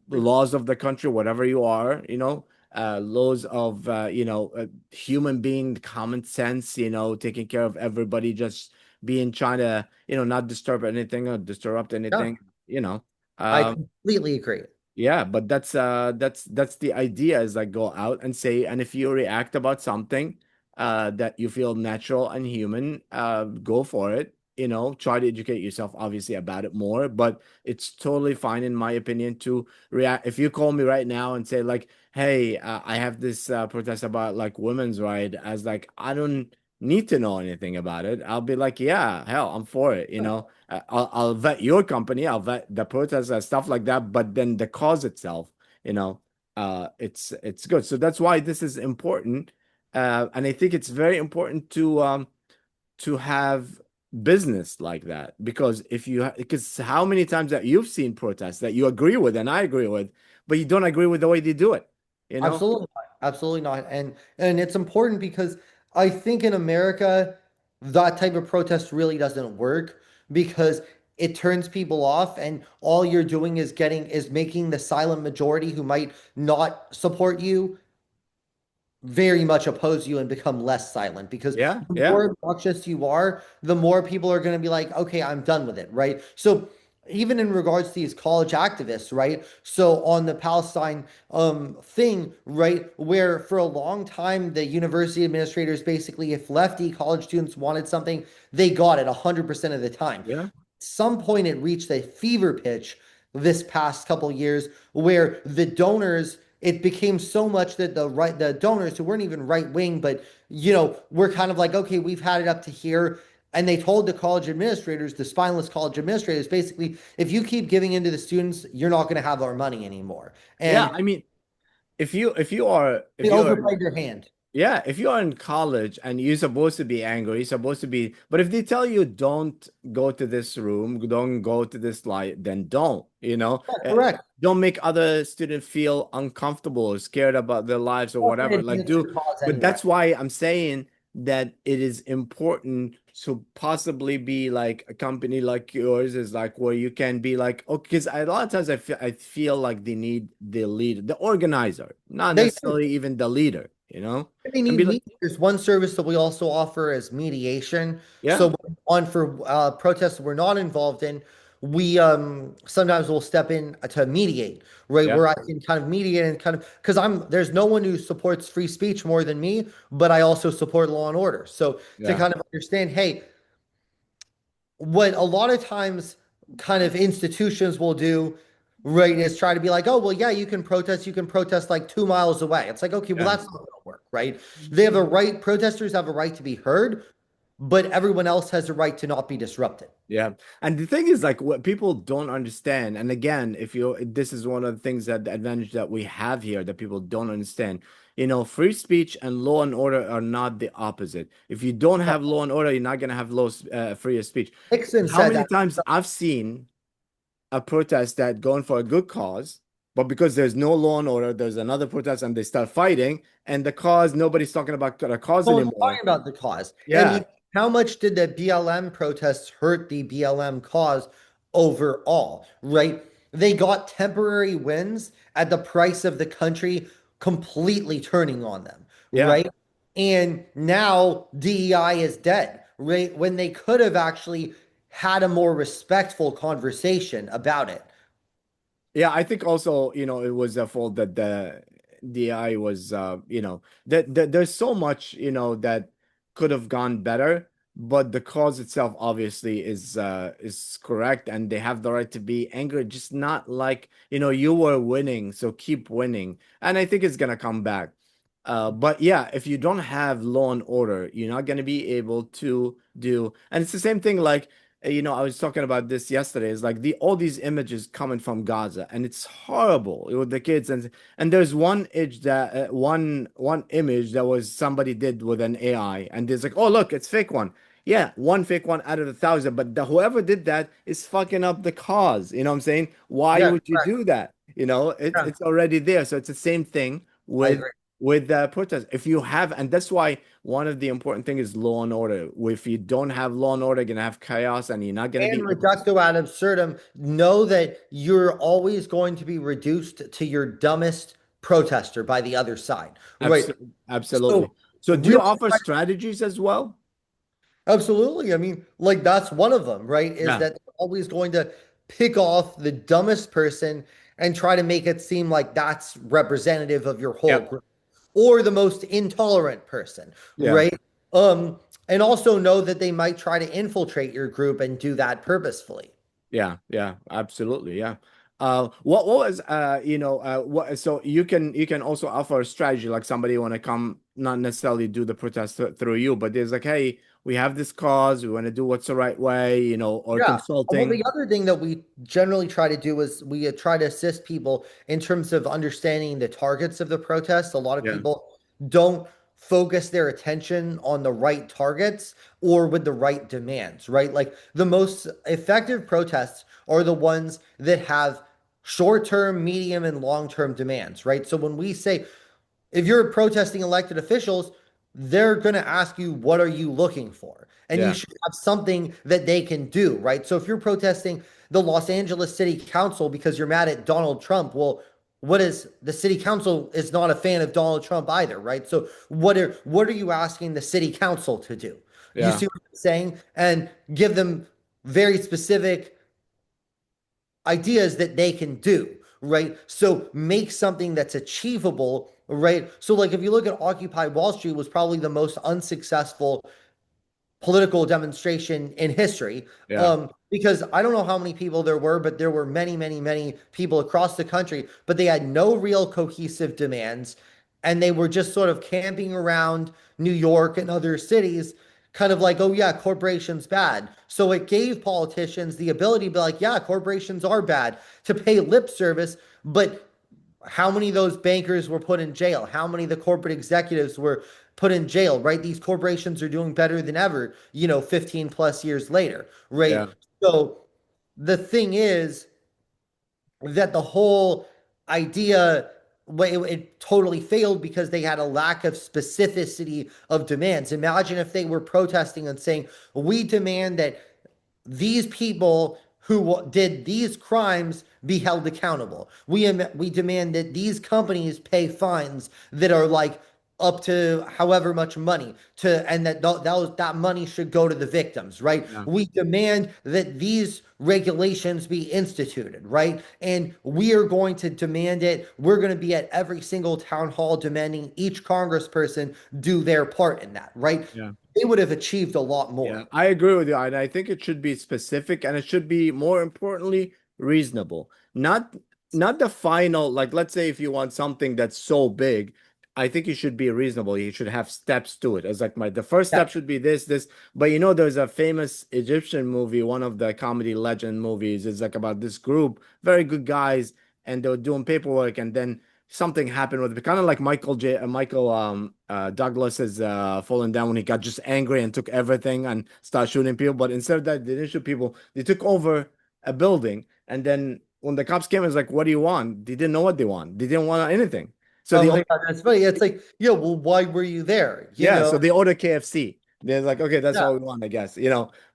[SPEAKER 1] laws of the country, whatever you are, laws of human being, common sense, taking care of everybody, just being trying to, not disturb anything or disrupt
[SPEAKER 2] Yeah,
[SPEAKER 1] anything, you know.
[SPEAKER 2] I
[SPEAKER 1] Um,
[SPEAKER 2] completely agree.
[SPEAKER 1] yeah, but that's the idea is like go out and say, and if you react about something that you feel natural and human, go for it. try to educate yourself obviously about it more, but it's totally fine in my opinion to react. If you call me right now and say like, hey, I have this protest about like women's right, as like I don't need to know anything about it, I'll be like, yeah, hell, I'm for it, I'll vet your company, I'll vet the protest and stuff like that, but then the cause itself, you know it's good. So that's why this is important, and I think it's very important to have business like that, because because how many times that you've seen protests that you agree with and I agree with, but you don't agree with the way they do it, you know?
[SPEAKER 2] Absolutely not. Absolutely not. And it's important because I think in America that type of protest really doesn't work because it turns people off and all you're doing is making the silent majority who might not support you very much oppose you and become less silent because
[SPEAKER 1] Yeah,
[SPEAKER 2] the
[SPEAKER 1] yeah,
[SPEAKER 2] more obnoxious you are, the more people are going to be like, okay, I'm done with it, right? So even in regards to these college activists, right? So on the Palestine thing, right, where for a long time the university administrators basically, if lefty college students wanted something, they got it 100% of the time.
[SPEAKER 1] yeah,
[SPEAKER 2] Some point it reached a fever pitch this past couple years where the donors it became so much that the donors who weren't even right wing but we're kind of like okay we've had it up to here and they told the college administrators the spineless college administrators basically if you keep giving in to the students you're not going to have our money anymore
[SPEAKER 1] yeah.
[SPEAKER 2] and
[SPEAKER 1] I mean, if you are
[SPEAKER 2] they
[SPEAKER 1] if you are
[SPEAKER 2] overplayed their hand.
[SPEAKER 1] yeah, if you are in college and you're supposed to be angry, you're supposed to be, but if they tell you don't go to this room, don't go to this light, then don't,
[SPEAKER 2] Yeah, correct.
[SPEAKER 1] don't make other students feel uncomfortable or scared about their lives or
[SPEAKER 2] Not going to
[SPEAKER 1] whatever. Like,
[SPEAKER 2] advance
[SPEAKER 1] do,
[SPEAKER 2] your cause
[SPEAKER 1] but
[SPEAKER 2] anyway.
[SPEAKER 1] that's why I'm saying that it is important to possibly be like a company like yours is like where you can be like, okay, because a lot of times I feel like they need the leader, the organizer, not
[SPEAKER 2] They do.
[SPEAKER 1] necessarily even the leader,
[SPEAKER 2] They
[SPEAKER 1] and
[SPEAKER 2] need
[SPEAKER 1] be like,
[SPEAKER 2] mediators. One service that we also offer is mediation.
[SPEAKER 1] yeah,
[SPEAKER 2] So on for protests that we're not involved in, we sometimes will step in to mediate, right?
[SPEAKER 1] yeah,
[SPEAKER 2] Where I can kind of mediate and kind of because there's no one who supports free speech more than me, but I also support law and order. So to
[SPEAKER 1] yeah,
[SPEAKER 2] kind of understand, hey, what a lot of times kind of institutions will do, right, is try to be like, oh, well, yeah, you can protest like 2 miles away. It's like, okay, well,
[SPEAKER 1] yeah.
[SPEAKER 2] that's not going to work, right? They have a right, protesters have a right to be heard, but everyone else has a right to not be disrupted.
[SPEAKER 1] Yeah. And the thing is, like, what people don't understand, and again, this is one of the things that the advantage that we have here that people don't understand. Free speech and law and order are not the opposite. If you don't have law and order, you're not going to have free speech.
[SPEAKER 2] Nixon
[SPEAKER 1] How
[SPEAKER 2] said
[SPEAKER 1] many
[SPEAKER 2] that.
[SPEAKER 1] times I've seen a protest that going for a good cause, but because there's no law and order, there's another protest and they start fighting, and the cause, nobody's talking about the cause
[SPEAKER 2] No one's talking
[SPEAKER 1] anymore.
[SPEAKER 2] about the cause. I
[SPEAKER 1] Yeah.
[SPEAKER 2] mean, how much did the BLM protests hurt the BLM cause overall, right? They got temporary wins at the price of the country completely turning on them,
[SPEAKER 1] Yeah.
[SPEAKER 2] right? And now DEI is dead, right? When they could have actually had a more respectful conversation about it.
[SPEAKER 1] Yeah, I think also, it was a fault that the AI was, that there's so much, that could have gone better, but the cause itself obviously is correct, and they have the right to be angry, just not like, you were winning, so keep winning. And I think it's gonna come back. But yeah, if you don't have law and order, you're not gonna be able to do, and it's the same thing like I was talking about this yesterday. It's like all these images coming from Gaza, and it's horrible with the kids. And there's one image that was somebody did with an AI, and there's like, oh look, it's fake one. Yeah, one fake one out of 1,000, but whoever did that is fucking up the cause. You know what I'm saying? Why
[SPEAKER 2] Yeah,
[SPEAKER 1] would you
[SPEAKER 2] correct.
[SPEAKER 1] do that? It's
[SPEAKER 2] Yeah,
[SPEAKER 1] it's already there. So it's the same thing
[SPEAKER 2] I
[SPEAKER 1] with
[SPEAKER 2] agree.
[SPEAKER 1] protest. If you have, and that's why one of the important thing is law and order. If you don't have law and order, you're gonna have chaos, and you're not gonna
[SPEAKER 2] And
[SPEAKER 1] be able to.
[SPEAKER 2] reducto ad absurdum, know that you're always going to be reduced to your dumbest protester by the other side, right?
[SPEAKER 1] Absolutely.
[SPEAKER 2] So
[SPEAKER 1] So, do you
[SPEAKER 2] really,
[SPEAKER 1] offer strategies as well?
[SPEAKER 2] absolutely. I mean, like that's one of them, right? Is
[SPEAKER 1] Yeah.
[SPEAKER 2] that they're always going to pick off the dumbest person and try to make it seem like that's representative of your whole
[SPEAKER 1] Yep.
[SPEAKER 2] group or the most intolerant person,
[SPEAKER 1] Yeah.
[SPEAKER 2] right? Um, and also know that they might try to infiltrate your group and do that purposefully.
[SPEAKER 1] Yeah, yeah, absolutely. Yeah. What was what so you can also offer a strategy like somebody want to come not necessarily do the protest through you, but there's like, hey, we have this cause, we want to do what's the right way, or
[SPEAKER 2] Yeah. Well, the
[SPEAKER 1] consulting.
[SPEAKER 2] other thing that we generally try to do is we try to assist people in terms of understanding the targets of the protests. A lot of
[SPEAKER 1] Yeah,
[SPEAKER 2] people don't focus their attention on the right targets or with the right demands, right? Like the most effective protests are the ones that have short-term, medium, and long-term demands, right? So when we say if you're protesting elected officials, they're going to ask you, what are you looking for? And you
[SPEAKER 1] yeah,
[SPEAKER 2] should have something that they can do, right? So if you're protesting the Los Angeles City Council because you're mad at Donald Trump, well, what is the city council is not a fan of Donald Trump either, right? So what are you asking the city council to do? You
[SPEAKER 1] yeah,
[SPEAKER 2] see what I'm saying? And give them very specific ideas that they can do, right? So make something that's achievable, right? So like if you look at Occupy Wall Street was probably the most unsuccessful political demonstration in history.
[SPEAKER 1] yeah,
[SPEAKER 2] Because I don't know how many people there were, but there were many, many, many people across the country, but they had no real cohesive demands. And they were just sort of camping around New York and other cities, kind of like, oh, yeah, corporations bad. So it gave politicians the ability to be like, yeah, corporations are bad, to pay lip service, but how many of those bankers were put in jail? How many of the corporate executives were put in jail, right? These corporations are doing better than ever, 15 plus years later, right?
[SPEAKER 1] yeah,
[SPEAKER 2] So the thing is that the whole idea it totally failed because they had a lack of specificity of demands. Imagine if they were protesting and saying, we demand that these people who did these crimes be held accountable. We demand that these companies pay fines that are like up to however much money to and that money should go to the victims, right?
[SPEAKER 1] yeah,
[SPEAKER 2] We demand that these regulations be instituted, right? And we are going to demand it. We're going to be at every single town hall demanding each congressperson do their part in that, right?
[SPEAKER 1] yeah.
[SPEAKER 2] They would have achieved a lot
[SPEAKER 1] Yeah,
[SPEAKER 2] more.
[SPEAKER 1] I agree with you. And I think it should be specific and it should be more importantly reasonable. Not the final, like let's say if you want something that's so big, I think you should be reasonable. You should have steps to it. As like the first
[SPEAKER 2] Yeah.
[SPEAKER 1] step should be this. But there's a famous Egyptian movie, one of the comedy legend movies, is like about this group, very good guys, and they were doing paperwork, and then something happened with it. Kind of like Michael Douglas has fallen down when he got just angry and took everything and started shooting people. But instead of that, they didn't shoot people. They took over a building, and then when the cops came, it was like, "What do you want?" They didn't know what they want. They didn't want anything. So
[SPEAKER 2] Oh
[SPEAKER 1] they
[SPEAKER 2] my God, that's funny. It's like, yeah, well, why were you there?
[SPEAKER 1] Yeah, so they order KFC. They're like, okay, that's
[SPEAKER 2] Yeah.
[SPEAKER 1] all we want, I guess.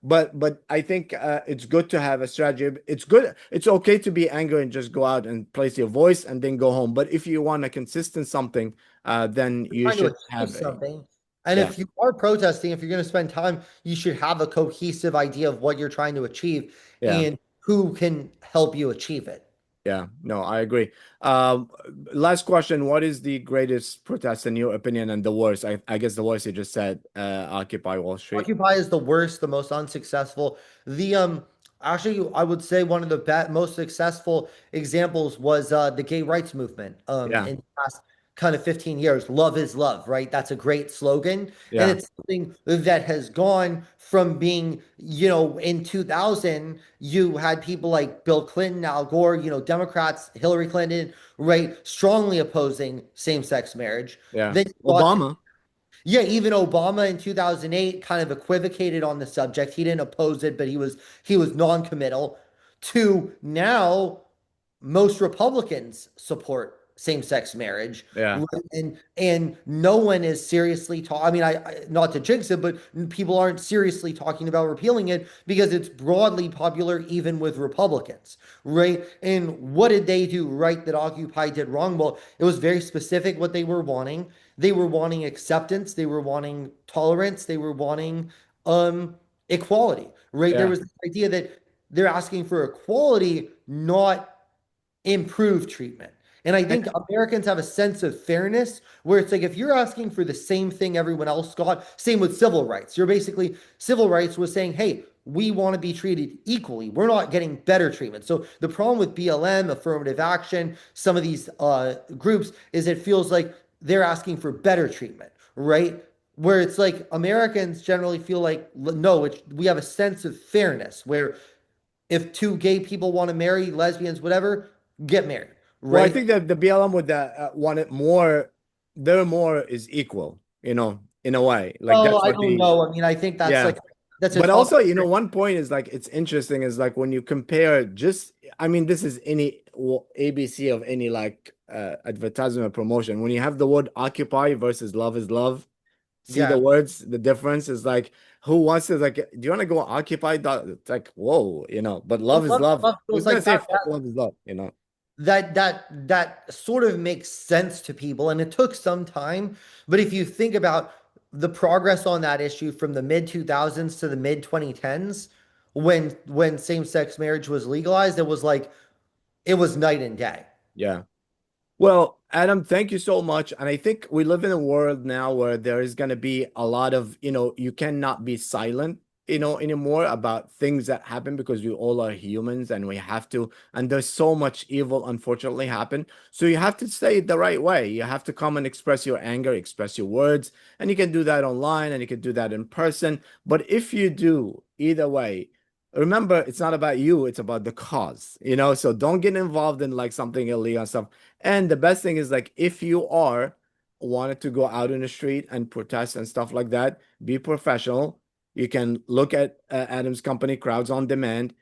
[SPEAKER 1] But I think it's good to have a strategy. It's good. It's okay to be angry and just go out and place your voice and then go home. But if you want a consistent something, then you
[SPEAKER 2] Trying to
[SPEAKER 1] should
[SPEAKER 2] achieve
[SPEAKER 1] have a
[SPEAKER 2] something. And
[SPEAKER 1] yeah,
[SPEAKER 2] if you are protesting, if you're going to spend time, you should have a cohesive idea of what you're trying to achieve
[SPEAKER 1] yeah,
[SPEAKER 2] and who can help you achieve it.
[SPEAKER 1] yeah. No, I agree. Um, Last question: what is the greatest protest in your opinion and the worst? I guess the worst you just said, Occupy Wall Street.
[SPEAKER 2] Occupy is the worst, the most unsuccessful. The actually I would say one of the most successful examples was the gay rights movement
[SPEAKER 1] Yeah,
[SPEAKER 2] in the past kind of 15 years. Love is love, right? That's a great slogan. And
[SPEAKER 1] yeah,
[SPEAKER 2] it's something that has gone from being, in 2000, you had people like Bill Clinton, Al Gore, Democrats, Hillary Clinton, right, strongly opposing same-sex marriage.
[SPEAKER 1] yeah.
[SPEAKER 2] Then you got
[SPEAKER 1] Obama.
[SPEAKER 2] yeah, even Obama in 2008 kind of equivocated on the subject. He didn't oppose it, but he was non-committal. To now, most Republicans support same-sex marriage,
[SPEAKER 1] Yeah,
[SPEAKER 2] right? And no one is seriously talking. I mean, not to jinx it, but people aren't seriously talking about repealing it because it's broadly popular even with Republicans, right? And what did they do right that Occupy did wrong? Well, it was very specific what they were wanting. They were wanting acceptance, they were wanting tolerance, they were wanting equality, right? There
[SPEAKER 1] yeah,
[SPEAKER 2] was this idea that they're asking for equality, not improved treatment. And I
[SPEAKER 1] And
[SPEAKER 2] think Americans have a sense of fairness where it's like if you're asking for the same thing everyone else got, same with civil rights. You're basically, civil rights was saying, hey, we want to be treated equally. We're not getting better treatment. So the problem with BLM, affirmative action, some of these groups is it feels like they're asking for better treatment, right? Where it's like Americans generally feel like, no, we have a sense of fairness where if two gay people want to marry, lesbians, whatever, get married,
[SPEAKER 1] well, I
[SPEAKER 2] right?
[SPEAKER 1] think that the BLM would want it more, their more is equal, in a way. Like
[SPEAKER 2] Oh,
[SPEAKER 1] that's
[SPEAKER 2] I
[SPEAKER 1] what
[SPEAKER 2] don't
[SPEAKER 1] the,
[SPEAKER 2] know. I mean, I think that's
[SPEAKER 1] yeah.
[SPEAKER 2] like that's a
[SPEAKER 1] But
[SPEAKER 2] topic.
[SPEAKER 1] also, one point is like it's interesting is like when you compare just, I mean, this is any ABC of any like advertisement or promotion. When you have the word occupy versus love is love, see the
[SPEAKER 2] Yeah.
[SPEAKER 1] words, the difference is like who wants to like, do you want to go occupy? It's like, whoa, but
[SPEAKER 2] Well,
[SPEAKER 1] love is love.
[SPEAKER 2] love
[SPEAKER 1] Who's
[SPEAKER 2] feels
[SPEAKER 1] gonna
[SPEAKER 2] like
[SPEAKER 1] say fuck love is love?
[SPEAKER 2] that sort of makes sense to people, and it took some time. But if you think about the progress on that issue from the mid 2000s to the mid 2010s, when same-sex marriage was legalized, it was like it was night and day.
[SPEAKER 1] Yeah. Well, Adam, thank you so much. And I think we live in a world now where there is going to be a lot of, you cannot be silent, anymore about things that happen because we all are humans and we have to, and there's so much evil unfortunately happen. So you have to say it the right way. You have to come and express your anger, express your words, and you can do that online and you can do that in person. But if you do either way, remember it's not about you, it's about the cause. So don't get involved in like something illegal and stuff. And the best thing is like if you are wanted to go out in the street and protest and stuff like that, be professional. You can look at Adam's company, Crowds on Demand,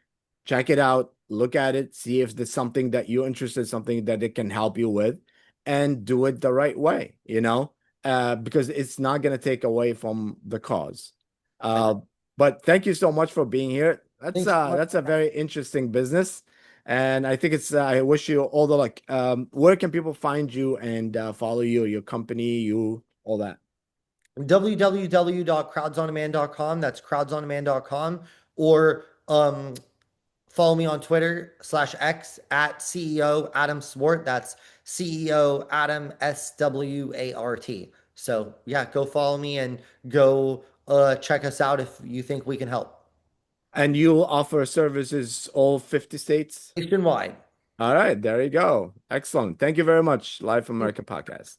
[SPEAKER 1] check it out, look at it, see if there's something that you're interested, something that it can help you with, and do it the right way, because it's not going to take away from the cause.
[SPEAKER 2] I
[SPEAKER 1] Uh, but thank you so much for being here. That's
[SPEAKER 2] Thanks so
[SPEAKER 1] uh
[SPEAKER 2] much.
[SPEAKER 1] that's a very interesting business. And I think I wish you all the luck. Where can people find you and follow you, your company, all that?
[SPEAKER 2] www.crowdsondemand.com. That's crowdsondemand.com. Or follow me on Twitter /X at CEO Adam Swart. That's CEO Adam SWART. So yeah, go follow me and go check us out if you think we can help.
[SPEAKER 1] And you offer services all 50 states?
[SPEAKER 2] Nationwide.
[SPEAKER 1] All right, there you go. Excellent. Thank you very much. Live from America podcast.